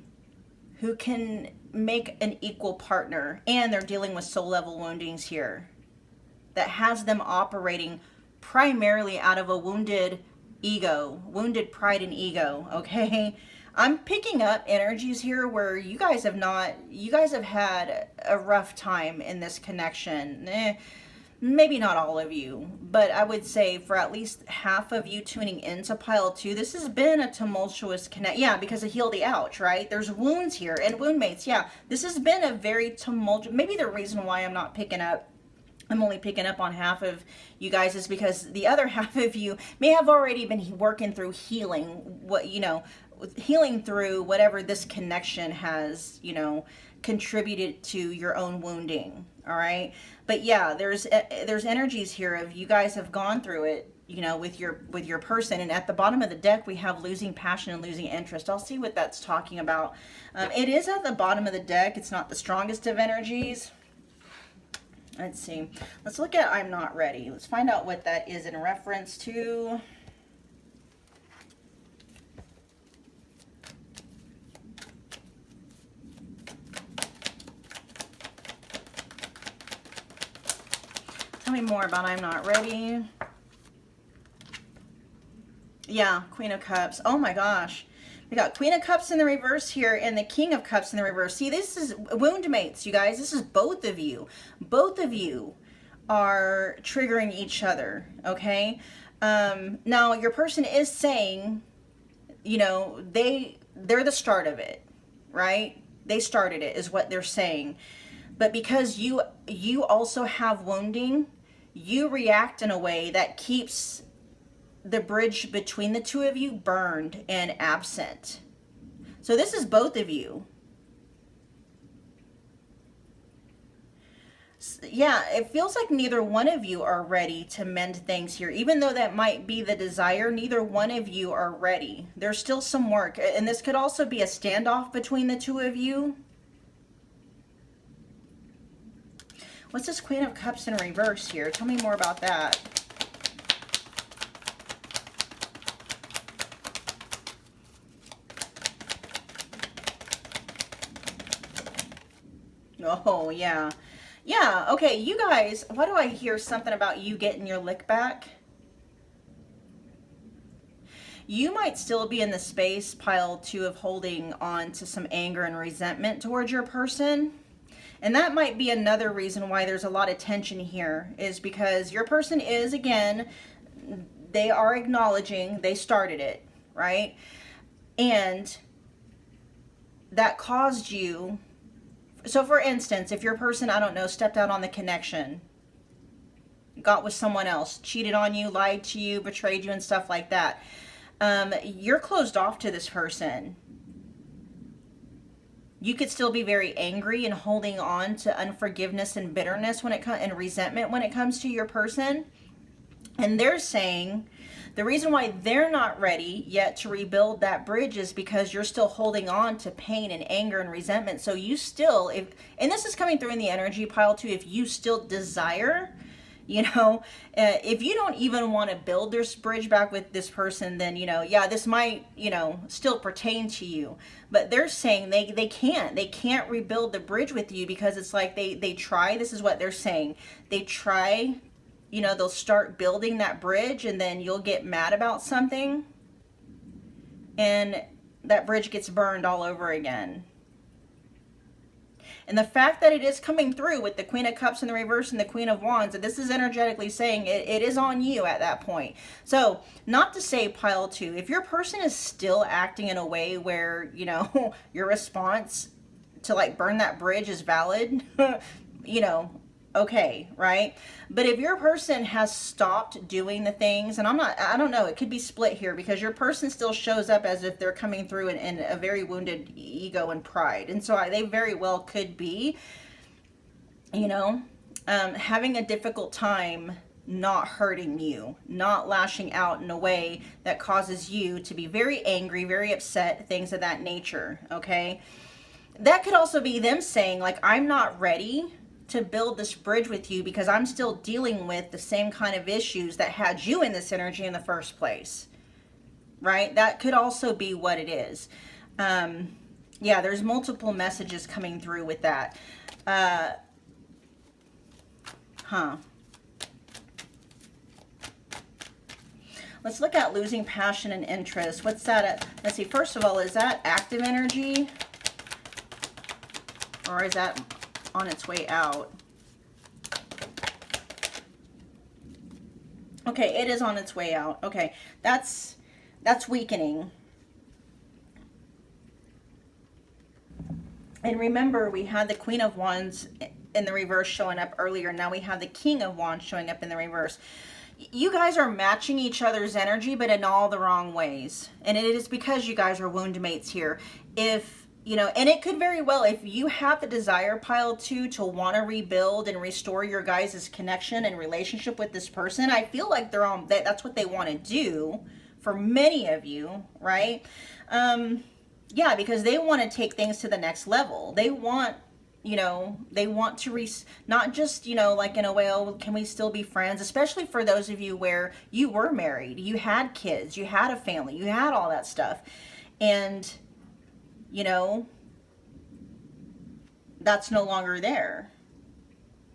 who can make an equal partner, and they're dealing with soul level woundings here that has them operating primarily out of a wounded ego, wounded pride and ego, okay? I'm picking up energies here where you guys have had a rough time in this connection. Maybe not all of you, but I would say for at least half of you tuning into pile 2, this has been a tumultuous connect. Yeah, because of heal the ouch, right? There's wounds here and wound mates. Yeah, this has been a very tumultuous. Maybe the reason why I'm only picking up on half of you guys is because the other half of you may have already been working through healing through whatever this connection has, contributed to your own wounding. All right. But yeah, there's energies here of you guys have gone through it, with your person. And at the bottom of the deck, we have losing passion and losing interest. I'll see what that's talking about. It is at the bottom of the deck. It's not the strongest of energies. Let's see. Let's look at I'm not ready. Let's find out what that is in reference to. Tell me more about I'm not ready. Yeah, Queen of Cups. Oh my gosh. We got Queen of Cups in the reverse here and the King of Cups in the reverse. See, this is wound mates, you guys. This is both of you. Both of you are triggering each other, okay? Now, your person is saying, they're the start of it, right? They started it is what they're saying. But because you also have wounding, you react in a way that keeps the bridge between the two of you burned and absent. So this is both of you. Yeah, it feels like neither one of you are ready to mend things here. Even though that might be the desire, neither one of you are ready. There's still some work. And this could also be a standoff between the two of you. What's this Queen of Cups in reverse here? Tell me more about that. Oh, yeah. Yeah, okay, you guys, why do I hear something about you getting your lick back? You might still be in the space, pile 2, of holding on to some anger and resentment towards your person. And that might be another reason why there's a lot of tension here, is because your person is, again, they are acknowledging they started it, right? And that caused you. So for instance, if your person, I don't know, stepped out on the connection, got with someone else, cheated on you, lied to you, betrayed you, and stuff like that, you're closed off to this person. You could still be very angry and holding on to unforgiveness and bitterness and resentment when it comes to your person. And they're saying the reason why they're not ready yet to rebuild that bridge is because you're still holding on to pain and anger and resentment. So you still, and this is coming through in the energy pile too, if you still desire, if you don't even want to build this bridge back with this person, then, yeah, this might, still pertain to you. But they're saying they can't rebuild the bridge with you because it's like they try, this is what they're saying, they try, they'll start building that bridge and then you'll get mad about something and that bridge gets burned all over again. And the fact that it is coming through with the Queen of Cups in the reverse and the Queen of Wands, and this is energetically saying it is on you at that point. So not to say pile 2, if your person is still acting in a way where, your response to like burn that bridge is valid, okay, right? But if your person has stopped doing the things, and I don't know, it could be split here because your person still shows up as if they're coming through in a very wounded ego and pride. And so they very well could be, having a difficult time not hurting you, not lashing out in a way that causes you to be very angry, very upset, things of that nature, okay? That could also be them saying, like, I'm not ready to build this bridge with you because I'm still dealing with the same kind of issues that had you in this energy in the first place, right? That could also be what it is. Yeah, there's multiple messages coming through with that. Let's look at losing passion and interest. What's that at? Let's see. First of all, is that active energy? Or is that on its way out? Okay, it is on its way out. Okay, that's weakening. And remember, we had the Queen of Wands in the reverse showing up earlier. Now we have the King of Wands showing up in the reverse. You guys are matching each other's energy, but in all the wrong ways. And it is because you guys are wound mates here. If, you know, and it could very well, if you have the desire, pile 2, to want to rebuild and restore your guys' connection and relationship with this person, I feel like they're on, that's what they want to do for many of you, right? Yeah, because they want to take things to the next level. They want, you know, they want to not just, you know, like in a way, oh, can we still be friends? Especially for those of you where you were married, you had kids, you had a family, you had all that stuff. And, you know, that's no longer there.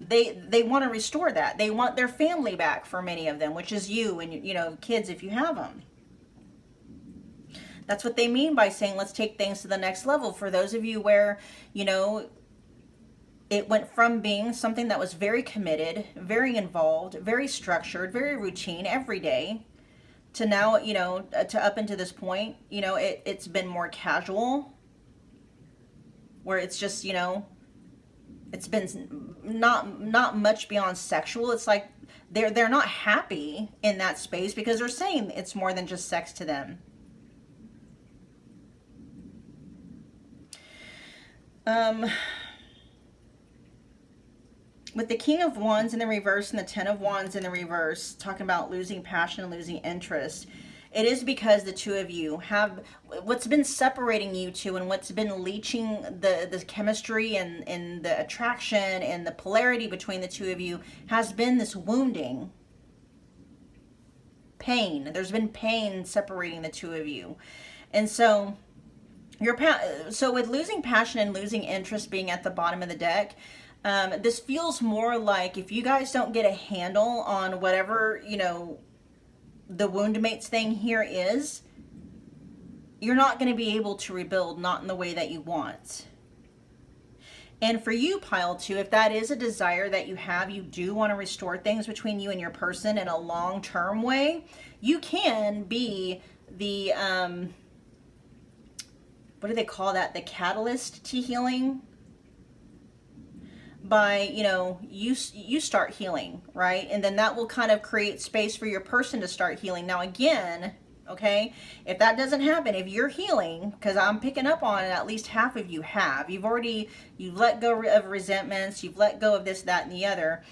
They want to restore that. They want their family back for many of them, which is you and, you know, kids if you have them. That's what they mean by saying, let's take things to the next level. For those of you where, you know, it went from being something that was very committed, very involved, very structured, very routine every day, to now, you know, to up into this point, you know, it's been more casual, where it's just, you know, it's been not much beyond sexual. It's like they're not happy in that space because they're saying it's more than just sex to them. With the King of Wands in the reverse and the Ten of Wands in the reverse, talking about losing passion and losing interest, it is because the two of you have, what's been separating you two and what's been leaching the chemistry and the attraction and the polarity between the two of you has been this wounding. Pain. There's been pain separating the two of you. And so so with losing passion and losing interest being at the bottom of the deck, this feels more like if you guys don't get a handle on whatever, you know, the wound mates thing here is, you're not going to be able to rebuild, not in the way that you want. And for you, pile 2, if that is a desire that you have, you do want to restore things between you and your person in a long-term way, you can be the, what do they call that? The catalyst to healing. By, you know, you start healing, right? And then that will kind of create space for your person to start healing. Now again, okay, if that doesn't happen, if you're healing, because I'm picking up on it, at least half of you have. You've let go of resentments, you've let go of this, that, and the other.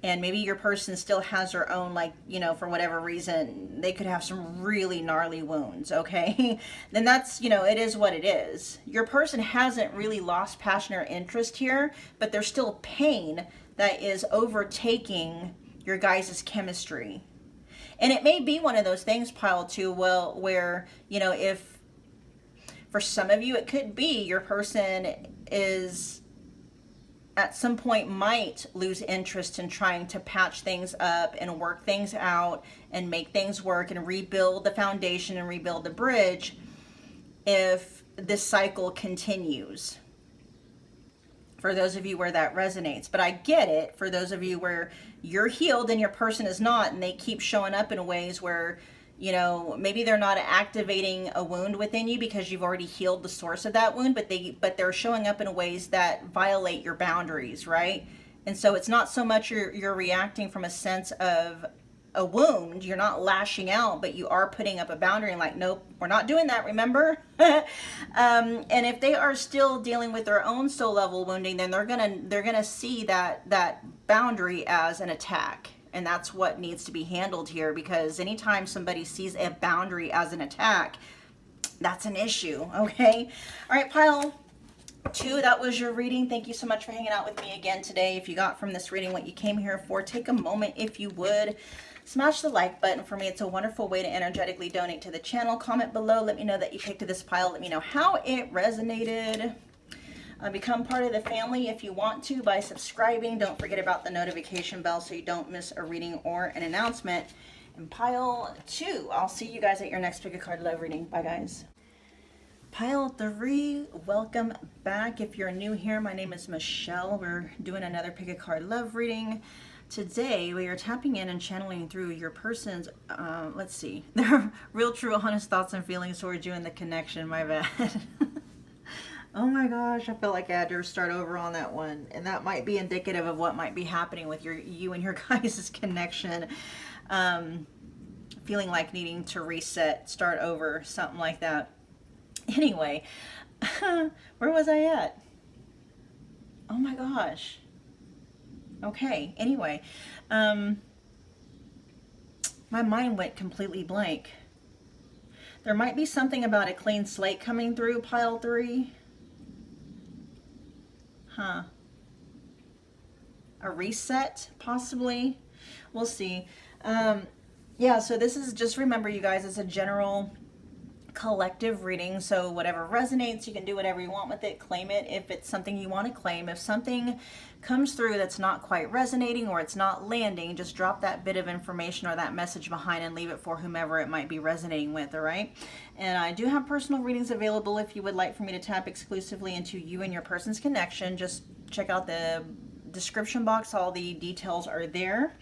And maybe your person still has their own, like, you know, for whatever reason, they could have some really gnarly wounds, okay? Then that's, you know, it is what it is. Your person hasn't really lost passion or interest here, but there's still pain that is overtaking your guys' chemistry. And it may be one of those things, pile 2, well, where, you know, if for some of you, it could be your person is at some point might lose interest in trying to patch things up and work things out and make things work and rebuild the foundation and rebuild the bridge if this cycle continues. For those of you where that resonates. But I get it for those of you where you're healed and your person is not, and they keep showing up in ways where, you know, maybe they're not activating a wound within you because you've already healed the source of that wound, but they're showing up in ways that violate your boundaries, right? And so it's not so much you're reacting from a sense of a wound, you're not lashing out, but you are putting up a boundary and like, nope, we're not doing that, remember? And if they are still dealing with their own soul level wounding, then they're gonna see that boundary as an attack. And that's what needs to be handled here, because anytime somebody sees a boundary as an attack, that's an issue, okay? All right, pile 2, that was your reading. Thank you so much for hanging out with me again today. If you got from this reading what you came here for, take a moment, if you would, smash the like button for me. It's a wonderful way to energetically donate to the channel. Comment below. Let me know that you picked this pile. Let me know how it resonated. Become part of the family if you want to by subscribing. Don't forget about the notification bell so you don't miss a reading or an announcement. And pile 2, I'll see you guys at your next pick a card love reading. Bye guys. Pile 3, welcome back. If you're new here, my name is Michelle. We're doing another pick a card love reading. Today we are tapping in and channeling through your person's, let's see, their real, true, honest thoughts and feelings towards you and the connection. My bad. Oh my gosh, I feel like I had to start over on that one. And that might be indicative of what might be happening with you and your guys' connection. Feeling like needing to reset, start over, something like that. Anyway, where was I at? Oh my gosh. Okay, anyway. My mind went completely blank. There might be something about a clean slate coming through, pile 3. Huh. A reset, possibly. We'll see. Yeah, so this is, just remember you guys, it's a general collective reading. So whatever resonates, you can do whatever you want with it. Claim it if it's something you want to claim. If something comes through that's not quite resonating or it's not landing, just drop that bit of information or that message behind and leave it for whomever it might be resonating with, all right? And I do have personal readings available if you would like for me to tap exclusively into you and your person's connection. Just check out the description box. All the details are there.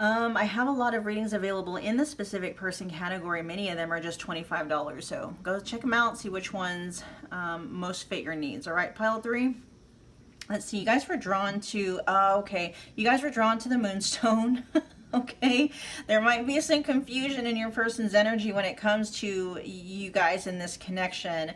I have a lot of readings available in the specific person category. Many of them are just $25. So go check them out, see which ones most fit your needs. All right, pile 3. Let's see, you guys were drawn to, okay, you guys were drawn to the Moonstone. Okay, there might be some confusion in your person's energy when it comes to you guys in this connection.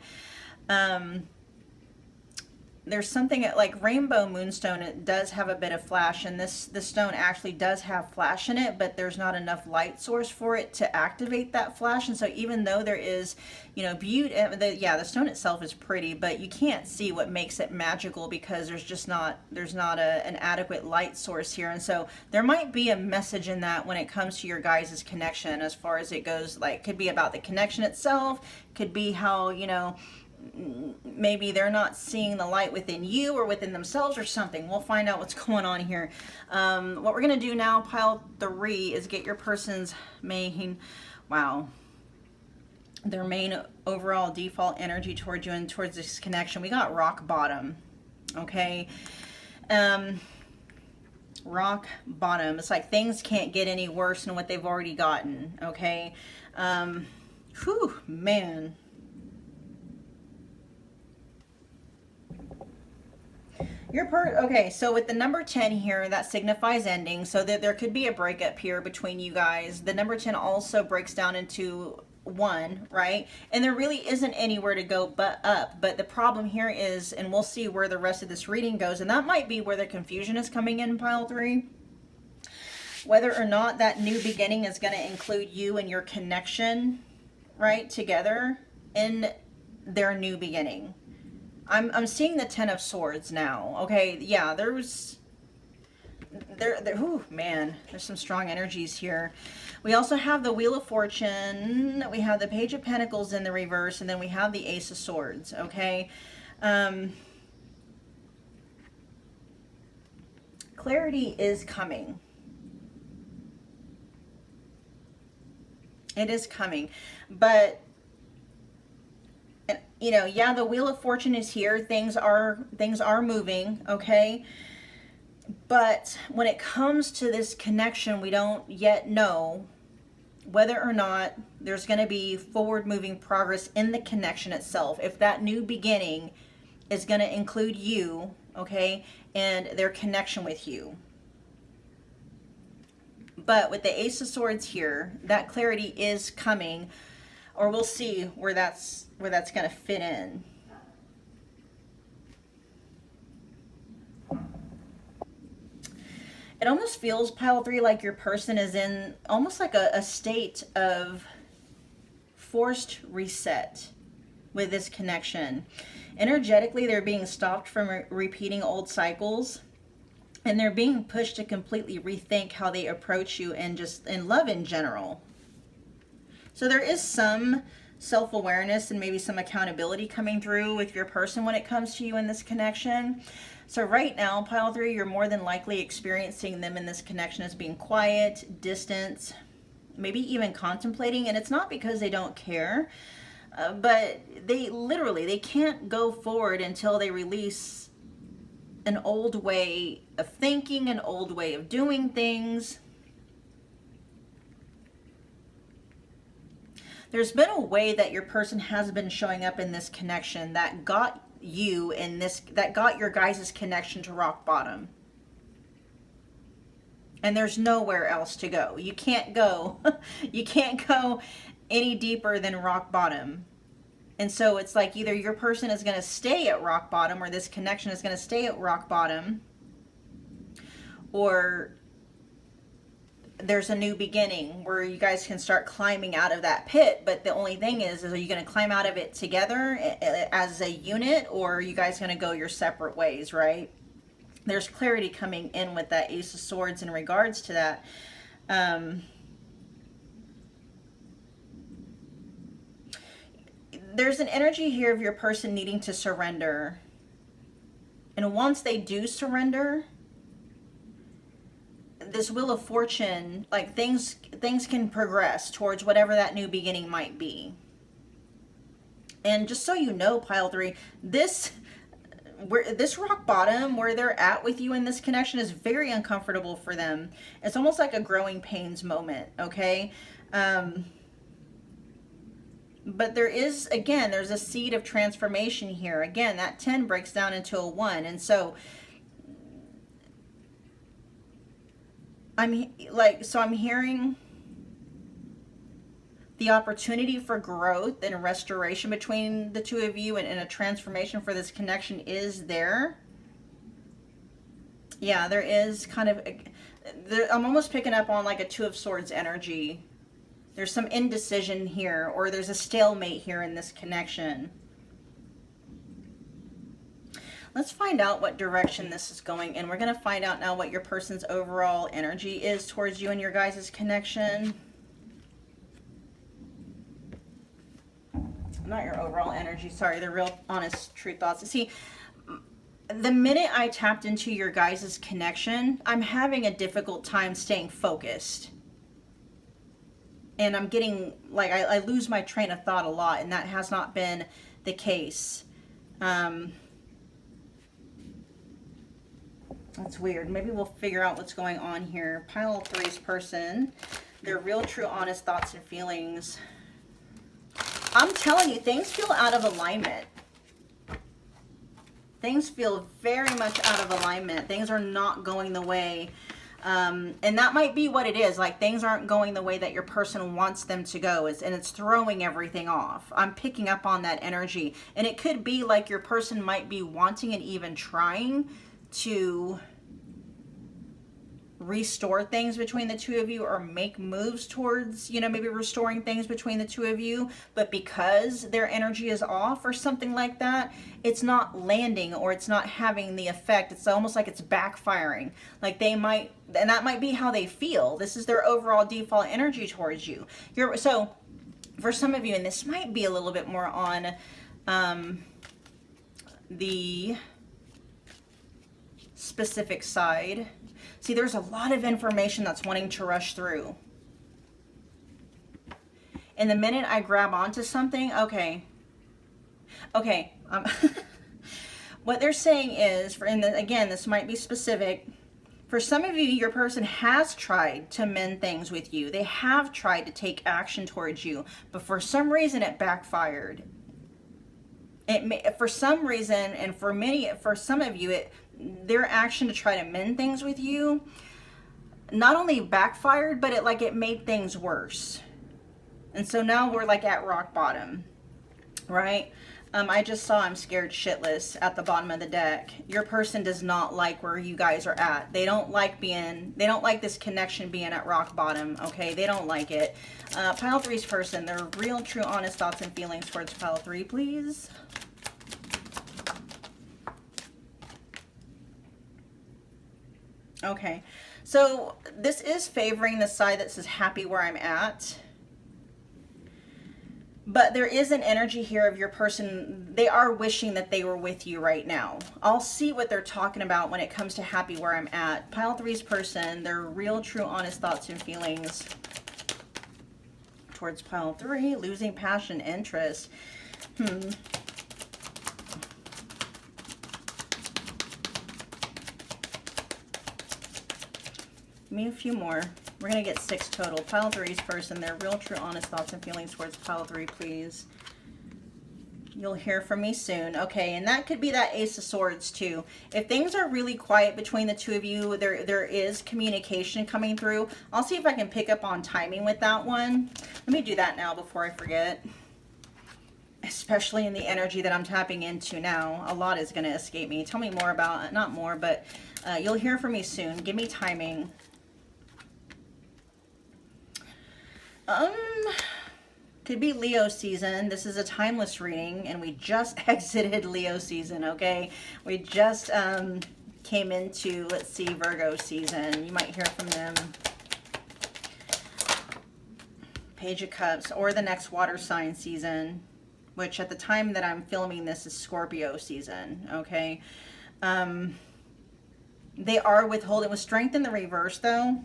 There's something like Rainbow Moonstone, it does have a bit of flash, and this stone actually does have flash in it, but there's not enough light source for it to activate that flash. And so even though there is, you know, beauty, the stone itself is pretty, but you can't see what makes it magical because there's not an adequate light source here. And so there might be a message in that when it comes to your guys' connection, as far as it goes. Like, could be about the connection itself, could be how, you know, maybe they're not seeing the light within you or within themselves or something. We'll find out what's going on here. What we're going to do now, pile 3, is get your person's main, their main overall default energy towards you and towards this connection. We got rock bottom. Okay. Rock bottom. It's like things can't get any worse than what they've already gotten. Okay. Whew, man. Okay, so with the number 10 here, that signifies ending, so that there could be a breakup here between you guys. The number 10 also breaks down into 1, right? And there really isn't anywhere to go but up. But the problem here is, and we'll see where the rest of this reading goes, and that might be where the confusion is coming in, pile 3. Whether or not that new beginning is going to include you and your connection, right, together in their new beginning. I'm seeing the 10 of Swords now. Okay, yeah, oh man, there's some strong energies here. We also have the Wheel of Fortune, we have the Page of Pentacles in the reverse, and then we have the Ace of Swords, okay? Clarity is coming. It is coming, but you know, yeah, the Wheel of Fortune is here. Things are moving, okay? But when it comes to this connection, we don't yet know whether or not there's going to be forward-moving progress in the connection itself. If that new beginning is going to include you, okay, and their connection with you. But with the Ace of Swords here, that clarity is coming, or we'll see where that's going to fit in. It almost feels, pile 3, like your person is in almost like a state of forced reset with this connection. Energetically, they're being stopped from repeating old cycles, and they're being pushed to completely rethink how they approach you and just in love in general. So there is some self-awareness and maybe some accountability coming through with your person when it comes to you in this connection. So right now, pile 3, you're more than likely experiencing them in this connection as being quiet, distant, maybe even contemplating, and it's not because they don't care, but they can't go forward until they release an old way of thinking, an old way of doing things. There's been a way that your person has been showing up in this connection that got you in this, that got your guys' connection to rock bottom. And there's nowhere else to go. You can't go, you can't go any deeper than rock bottom. And so it's like either your person is going to stay at rock bottom, or this connection is going to stay at rock bottom, or there's a new beginning where you guys can start climbing out of that pit. But the only thing is are you going to climb out of it together as a unit, or are you guys going to go your separate ways, right? There's clarity coming in with that Ace of Swords in regards to that. There's an energy here of your person needing to surrender. And once they do surrender, this Wheel of Fortune, like things can progress towards whatever that new beginning might be. And just so you know, Pile 3, this rock bottom where they're at with you in this connection is very uncomfortable for them. It's almost like a growing pains moment, okay? But there is, again, there's a seed of transformation here. Again, that 10 breaks down into a 1. And so I'm hearing the opportunity for growth and restoration between the two of you, and a transformation for this connection is there. Yeah, there is kind of, I'm almost picking up on like a Two of Swords energy. There's some indecision here, or there's a stalemate here in this connection. Let's find out what direction this is going in. We're going to find out now what your person's overall energy is towards you and your guys' connection. Not your overall energy, sorry, the real honest true thoughts. See, the minute I tapped into your guys' connection, I'm having a difficult time staying focused. And I'm getting, like, I lose my train of thought a lot, and that has not been the case. That's weird. Maybe we'll figure out what's going on here. Pile 3's person, their real, true, honest thoughts and feelings. I'm telling you, things feel out of alignment. Things feel very much out of alignment. Things are not going the way. And that might be what it is. Like, things aren't going the way that your person wants them to go. And it's throwing everything off. I'm picking up on that energy. And it could be like your person might be wanting and even trying to restore things between the two of you, or make moves towards, you know, maybe restoring things between the two of you, but because their energy is off or something like that, it's not landing, or it's not having the effect. It's almost like it's backfiring. Like they might, and that might be how they feel. This is their overall default energy towards you. So for some of you, and this might be a little bit more on the specific side. See, there's a lot of information that's wanting to rush through. And the minute I grab onto something, okay. What they're saying is, again, this might be specific. For some of you, your person has tried to mend things with you. They have tried to take action towards you, but for some reason it backfired. For some reason, and for some of you, their action to try to mend things with you not only backfired, but it made things worse. And so now we're like at rock bottom, right? I just saw I'm scared shitless at the bottom of the deck. Your person does not like where you guys are at. They don't like this connection being at rock bottom, okay? They don't like it. Pile 3's person, their real, true, honest thoughts and feelings towards Pile 3, please. Okay, so this is favoring the side that says happy where I'm at. But there is an energy here of your person. They are wishing that they were with you right now. I'll see what they're talking about when it comes to happy where I'm at. Pile 3's person, their real, true, honest thoughts and feelings. towards pile 3. Losing passion, interest. Give me a few more. We're going to get 6 total. Pile 3's person, their real, true, honest thoughts and feelings towards pile 3, please. You'll hear from me soon. Okay, and that could be that Ace of Swords too. If things are really quiet between the two of you, there is communication coming through. I'll see if I can pick up on timing with that one. Let me do that now before I forget. Especially in the energy that I'm tapping into now. A lot is going to escape me. Tell me more about, not more, but you'll hear from me soon. Give me timing. Could be Leo season. This is a timeless reading, and we just exited Leo season, okay? We just came into, let's see, Virgo season. You might hear from them. Page of Cups, or the next water sign season, which at the time that I'm filming this is Scorpio season, okay? They are withholding, with Strength in the reverse, though.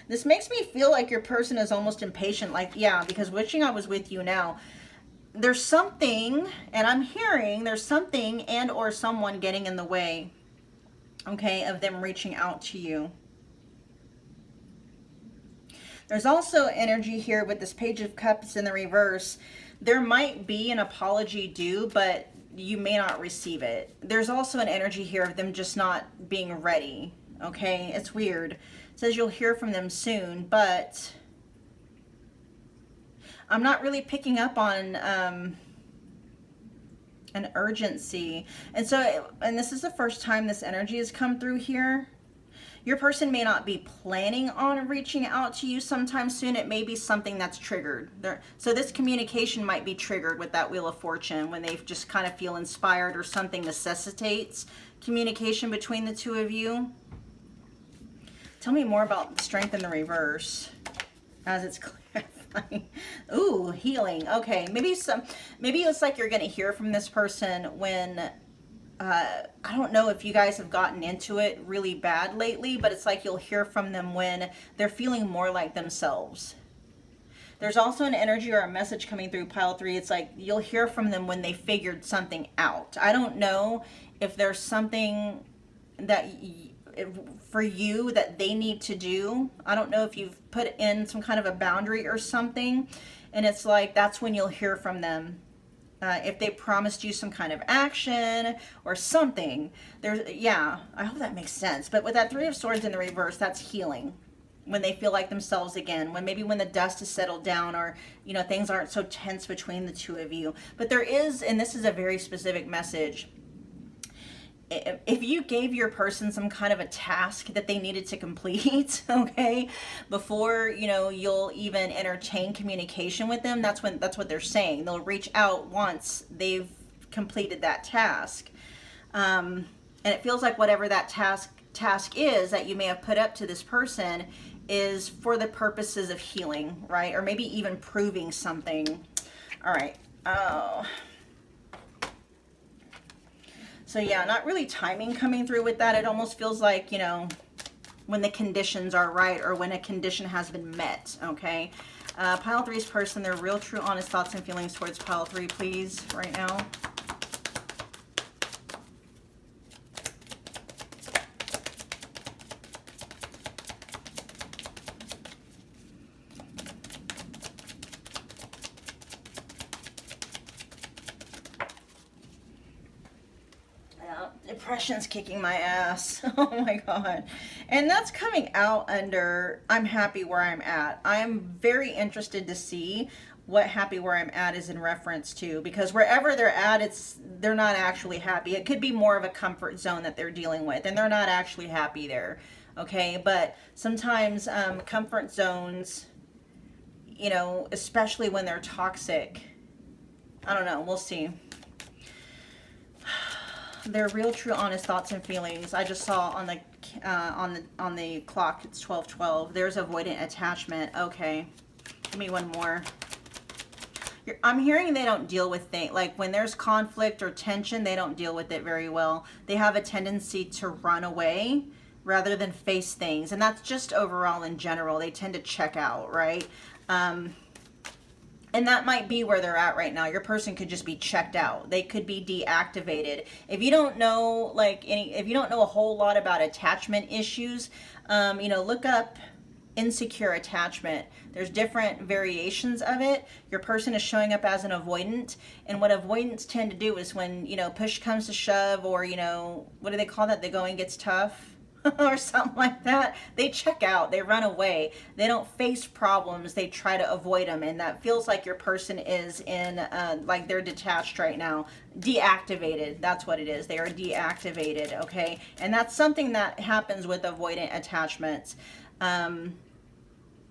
This makes me feel like your person is almost impatient. Like, yeah, because wishing I was with you now. There's something, and I'm hearing there's something and or someone getting in the way, okay, of them reaching out to you. There's also energy here with this Page of Cups in the reverse. There might be an apology due, but you may not receive it. There's also an energy here of them just not being ready, okay? It's weird. It says you'll hear from them soon, but I'm not really picking up on an urgency. And so, and this is the first time this energy has come through here. Your person may not be planning on reaching out to you sometime soon. It may be something that's triggered. So this communication might be triggered with that Wheel of Fortune when they just kind of feel inspired or something necessitates communication between the two of you. Tell me more about the Strength in the reverse as it's clarifying. Ooh, healing. Okay, maybe it's like you're going to hear from this person when I don't know if you guys have gotten into it really bad lately, but it's like you'll hear from them when they're feeling more like themselves. There's also an energy or a message coming through pile 3. It's like you'll hear from them when they figured something out. I don't know if there's something that for you that they need to do. I don't know if you've put in some kind of a boundary or something, and it's like that's when you'll hear from them. If they promised you some kind of action or something, yeah, I hope that makes sense. But with that 3 of Swords in the reverse, that's healing. When they feel like themselves again, when the dust has settled down, or, you know, things aren't so tense between the two of you. But there is, and this is a very specific message, if you gave your person some kind of a task that they needed to complete, okay, before, you know, you'll even entertain communication with them, that's what they're saying. They'll reach out once they've completed that task. And it feels like whatever that task is that you may have put up to this person is for the purposes of healing, right? Or maybe even proving something. All right. Oh. So yeah, not really timing coming through with that. It almost feels like, you know, when the conditions are right or when a condition has been met, okay? Pile 3's person, their real, true, honest thoughts and feelings towards pile 3, please, right now. Depression's kicking my ass. Oh my God. And that's coming out under I'm happy where I'm at. I'm very interested to see what happy where I'm at is in reference to, because wherever they're at, they're not actually happy. It could be more of a comfort zone that they're dealing with, and they're not actually happy there. Okay, but sometimes comfort zones, you know, especially when they're toxic, I don't know, we'll see. Their real, true, honest thoughts and feelings. I just saw on the clock, it's 12:12. There's avoidant attachment. Okay, give me one more. I'm hearing they don't deal with things like when there's conflict or tension. They don't deal with it very well. They have a tendency to run away rather than face things. And that's just overall in general. They tend to check out, right? And that might be where they're at right now. Your person could just be checked out. They could be deactivated. If you don't know, like, if you don't know a whole lot about attachment issues, you know, look up insecure attachment. There's different variations of it. Your person is showing up as an avoidant, and what avoidants tend to do is when, you know, push comes to shove, or, you know, what do they call that? The going gets tough or something like that. They check out, they run away. They don't face problems, they try to avoid them, and that feels like your person is in, like they're detached right now. Deactivated, that's what it is. They are deactivated, okay? And that's something that happens with avoidant attachments.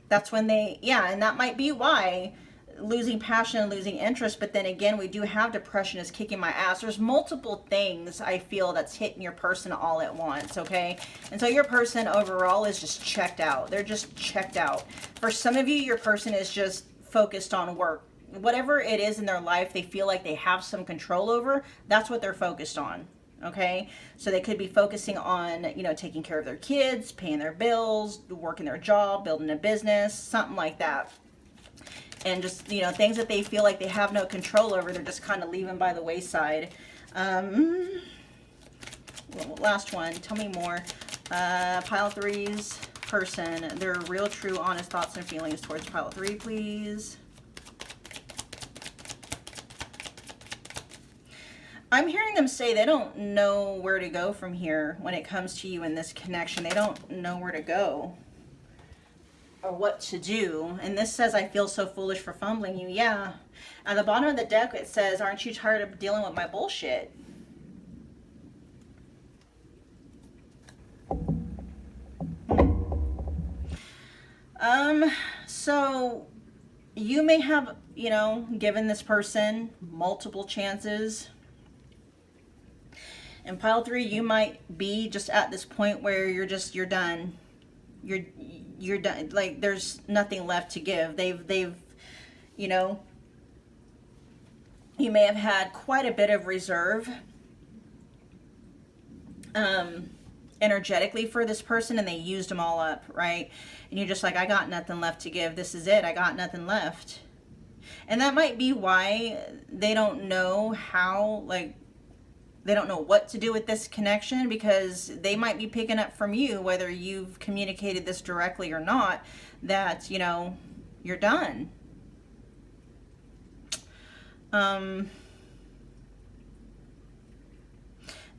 That's when they, yeah, and that might be why losing passion and losing interest. But then again, we do have depression is kicking my ass. There's multiple things I feel that's hitting your person all at once, okay? And so your person overall is just checked out. They're just checked out. For some of you, your person is just focused on work. Whatever it is in their life they feel like they have some control over, that's what they're focused on. Okay, so they could be focusing on, you know, taking care of their kids, paying their bills, working their job, building a business, something like that. And just, you know, things that they feel like they have no control over, they're just kind of leaving by the wayside. Well, last one, tell me more. Pile 3's person, their real, true, honest thoughts and feelings towards pile 3, please. I'm hearing them say they don't know where to go from here when it comes to you in this connection. They don't know where to go or what to do. And this says, I feel so foolish for fumbling you. Yeah. At the bottom of the deck, it says, aren't you tired of dealing with my bullshit? So you may have, you know, given this person multiple chances. In pile 3, you might be just at this point where you're done. You're done. Like, there's nothing left to give. They've, you know, you may have had quite a bit of reserve energetically for this person, and they used them all up, right? And you're just like, I got nothing left to give. This is it. I got nothing left. And that might be why they don't know how, like, they don't know what to do with this connection, because they might be picking up from you, whether you've communicated this directly or not, that, you know, you're done.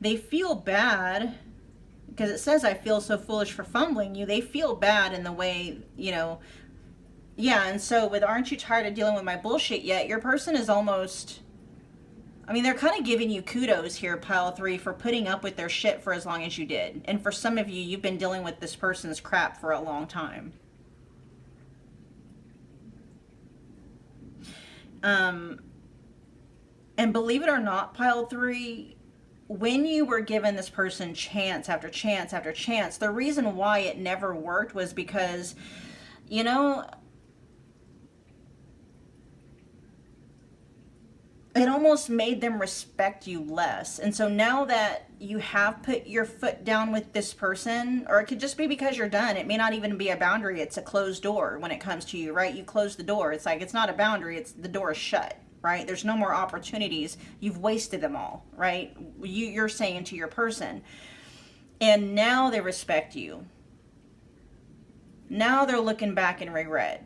They feel bad because it says, I feel so foolish for fumbling you. They feel bad in the way, you know, yeah. And so with, aren't you tired of dealing with my bullshit yet? Your person is almost, I mean, they're kind of giving you kudos here, pile 3, for putting up with their shit for as long as you did. And for some of you, you've been dealing with this person's crap for a long time. And believe it or not, pile 3, when you were given this person chance after chance after chance, the reason why it never worked was because, you know, it almost made them respect you less. And so now that you have put your foot down with this person, or it could just be because you're done. It may not even be a boundary. It's a closed door when it comes to you, right? You close the door. It's like, it's not a boundary. It's the door is shut, right? There's no more opportunities. You've wasted them all, right? You're saying to your person. And now they respect you. Now they're looking back in regret.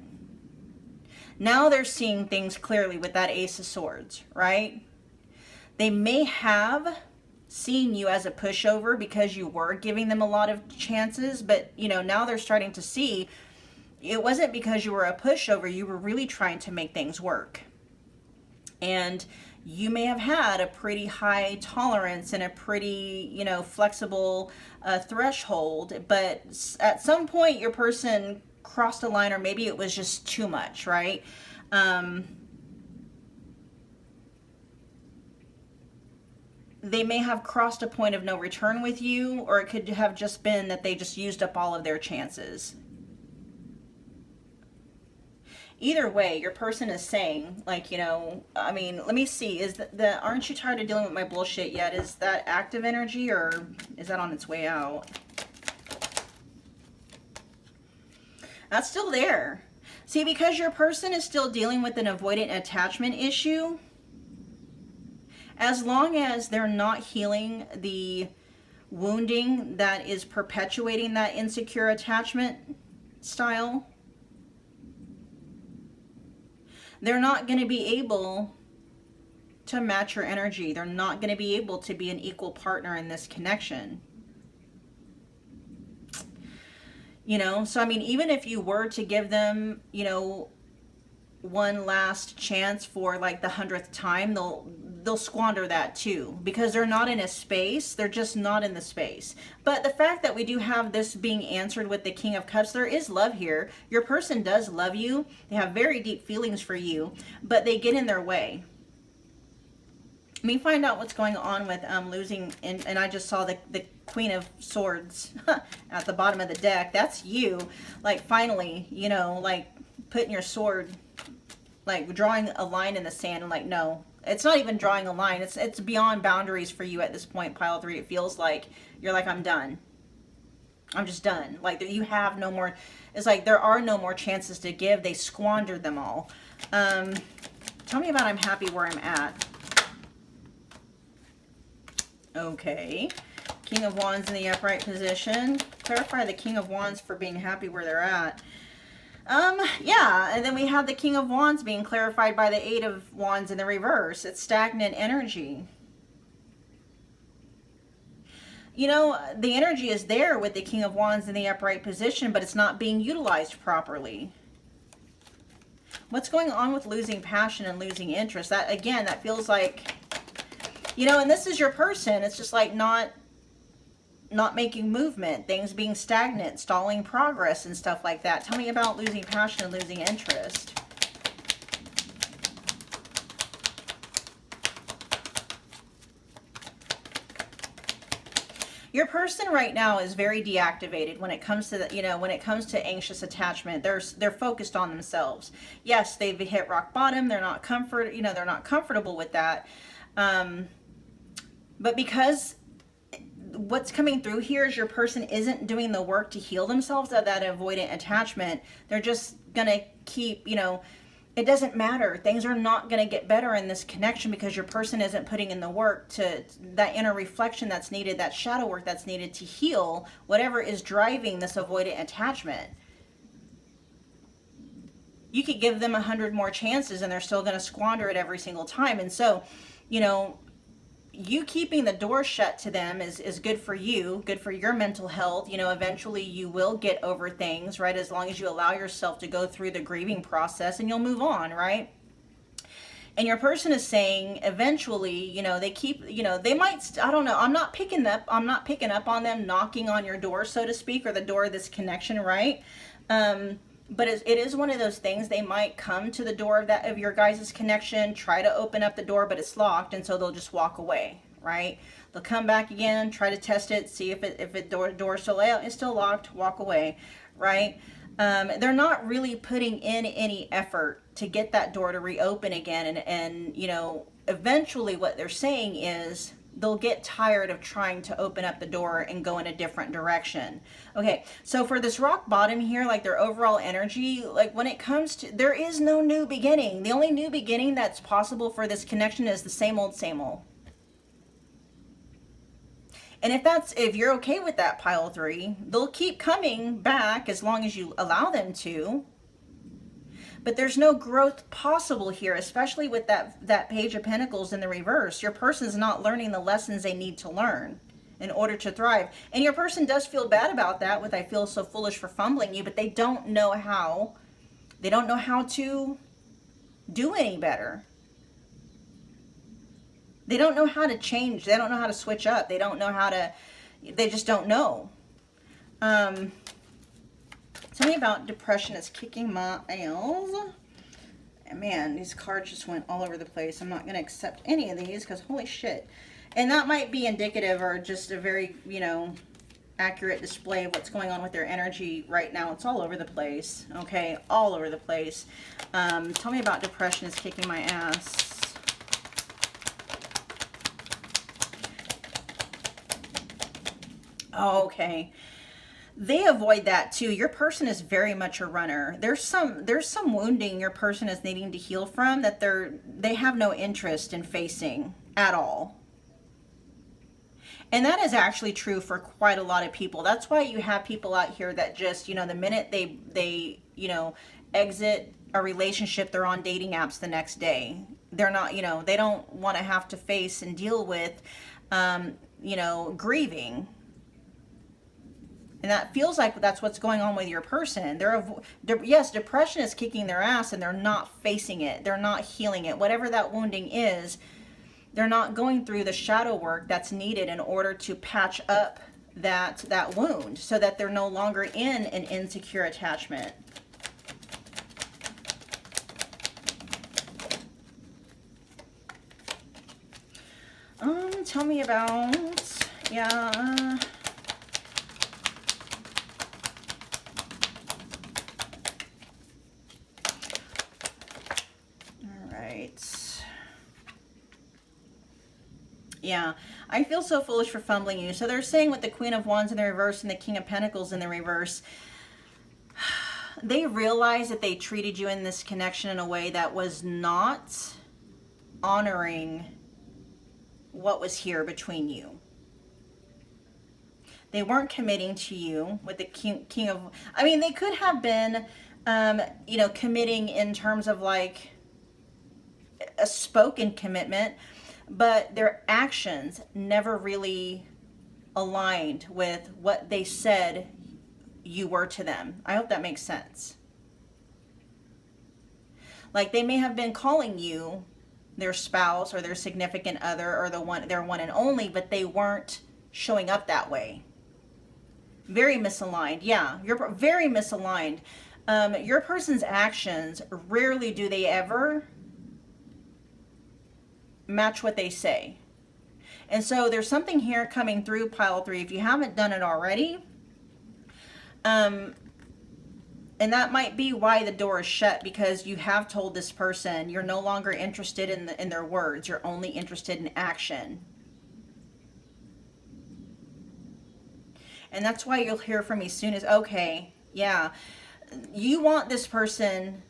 Now they're seeing things clearly with that Ace of Swords, right? They may have seen you as a pushover because you were giving them a lot of chances, but, you know, now they're starting to see it wasn't because you were a pushover. You were really trying to make things work. And you may have had a pretty high tolerance and a pretty, you know, flexible threshold, but at some point your person crossed a line, or maybe it was just too much, right? They may have crossed a point of no return with you, or it could have just been that they just used up all of their chances. Either way, your person is saying, like, you know, I mean, let me see, is the aren't you tired of dealing with my bullshit yet? Is that active energy, or is that on its way out? That's still there. See, because your person is still dealing with an avoidant attachment issue, as long as they're not healing the wounding that is perpetuating that insecure attachment style, they're not going to be able to match your energy. They're not going to be able to be an equal partner in this connection. You know, so I mean, even if you were to give them, you know, one last chance for like the 100th time, they'll squander that too, because they're not in a space. They're just not in the space. But the fact that we do have this being answered with the King of Cups, there is love here. Your person does love you. They have very deep feelings for you, but they get in their way. Let me find out what's going on with losing, and I just saw the Queen of Swords at the bottom of the deck. That's you, like, finally, you know, like putting your sword, like drawing a line in the sand, and like, no, it's not even drawing a line. It's beyond boundaries for you at this point, pile 3. It feels like you're like, I'm done. I'm just done. Like, you have no more. It's like there are no more chances to give. They squandered them all. Tell me about I'm happy where I'm at. Okay. King of Wands in the upright position. Clarify the King of Wands for being happy where they're at. Yeah, and then we have the King of Wands being clarified by the Eight of Wands in the reverse. It's stagnant energy. You know, the energy is there with the King of Wands in the upright position, but it's not being utilized properly. What's going on with losing passion and losing interest? That, again, that feels like, you know, and this is your person. It's just like not making movement, things being stagnant, stalling progress and stuff like that. Tell me about losing passion and losing interest. Your person right now is very deactivated when it comes to the, you know, when it comes to anxious attachment. They're focused on themselves. Yes, they've hit rock bottom. They're not they're not comfortable with that. But because what's coming through here is your person isn't doing the work to heal themselves of that avoidant attachment. They're just going to keep, you know, it doesn't matter. Things are not going to get better in this connection because your person isn't putting in the work to that inner reflection that's needed, that shadow work that's needed to heal whatever is driving this avoidant attachment. You could give them 100 more chances and they're still going to squander it every single time. And so, you know, you keeping the door shut to them is good for you, good for your mental health. You know, eventually you will get over things, right? As long as you allow yourself to go through the grieving process and you'll move on, right? And your person is saying eventually, you know, they keep, you know, they might, I don't know, I'm not picking up on them knocking on your door, so to speak, or the door of this connection, right? But it is one of those things. They might come to the door of your guys' connection, try to open up the door, but it's locked, and so they'll just walk away, right? They'll come back again, try to test it, see if the door is still locked, walk away, right? They're not really putting in any effort to get that door to reopen again, and you know, eventually what they're saying is they'll get tired of trying to open up the door and go in a different direction. Okay, so for this rock bottom here, like their overall energy, like when it comes to, there is no new beginning. The only new beginning that's possible for this connection is the same old, same old. And if you're okay with that, pile 3, they'll keep coming back as long as you allow them to. But there's no growth possible here, especially with that Page of Pentacles in the reverse. Your person's not learning the lessons they need to learn in order to thrive. And your person does feel bad about that with, I feel so foolish for fumbling you, but they don't know how. They don't know how to do any better. They don't know how to change. They don't know how to switch up. They don't know how to, they just don't know. Tell me about depression is kicking my ass. Man, these cards just went all over the place. I'm not going to accept any of these because holy shit. And that might be indicative or just a very, you know, accurate display of what's going on with their energy right now. It's all over the place. Okay, all over the place. Tell me about depression is kicking my ass. Okay. they avoid that too. Your person is very much a runner. There's some wounding your person is needing to heal from that they have no interest in facing at all. And that is actually true for quite a lot of people. That's why you have people out here that just, you know, the minute they you know, exit a relationship, they're on dating apps the next day. They're not, you know, they don't want to have to face and deal with, you know, grieving. And that feels like that's what's going on with your person. Yes, depression is kicking their ass and they're not facing it. They're not healing it. Whatever that wounding is, they're not going through the shadow work that's needed in order to patch up that wound so that they're no longer in an insecure attachment. Tell me about, yeah. All right. Yeah, I feel so foolish for fumbling you. So they're saying with the Queen of Wands in the reverse and the King of Pentacles in the reverse, they realize that they treated you in this connection in a way that was not honoring what was here between you. They weren't committing to you with the king of, I mean, they could have been, you know, committing in terms of like a spoken commitment, but their actions never really aligned with what they said you were to them. I hope that makes sense. Like they may have been calling you their spouse or their significant other or their one and only, but they weren't showing up that way. Very misaligned. Yeah, you're very misaligned. Your person's actions, rarely do they ever match what they say. And so there's something here coming through pile 3 if you haven't done it already. And that might be why the door is shut, because you have told this person you're no longer interested in their words. You're only interested in action. And that's why you'll hear from me soon as, okay, yeah, you want this person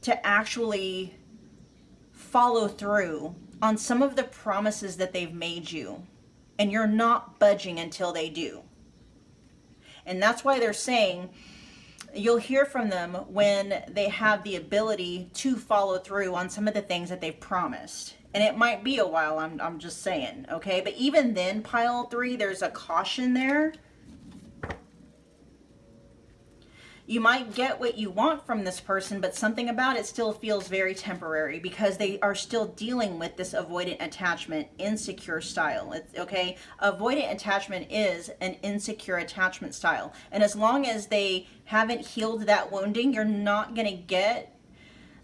to actually follow through on some of the promises that they've made you. And you're not budging until they do. And that's why they're saying, you'll hear from them when they have the ability to follow through on some of the things that they've promised. And it might be a while, I'm just saying, okay? But even then, pile 3, there's a caution there. You might get what you want from this person, but something about it still feels very temporary because they are still dealing with this avoidant attachment, insecure style. It's okay. Avoidant attachment is an insecure attachment style. And as long as they haven't healed that wounding, you're not going to get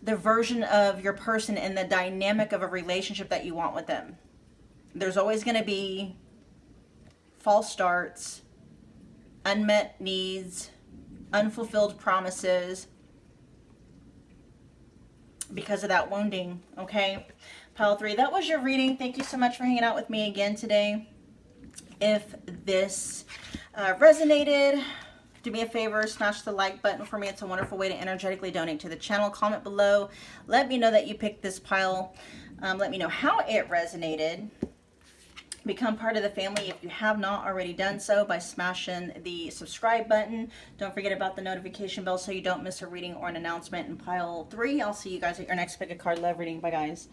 the version of your person and the dynamic of a relationship that you want with them. There's always going to be false starts, unmet needs, unfulfilled promises because of that wounding. Okay, pile 3, that was your reading. Thank you so much for hanging out with me again today. If this resonated, do me a favor, smash the like button for me. It's a wonderful way to energetically donate to the channel. Comment below, let me know that you picked this pile. Let me know how it resonated. Become part of the family if you have not already done so by smashing the subscribe button. Don't forget about the notification bell so you don't miss a reading or an announcement in pile 3. I'll see you guys at your next pick a card love reading. Bye guys.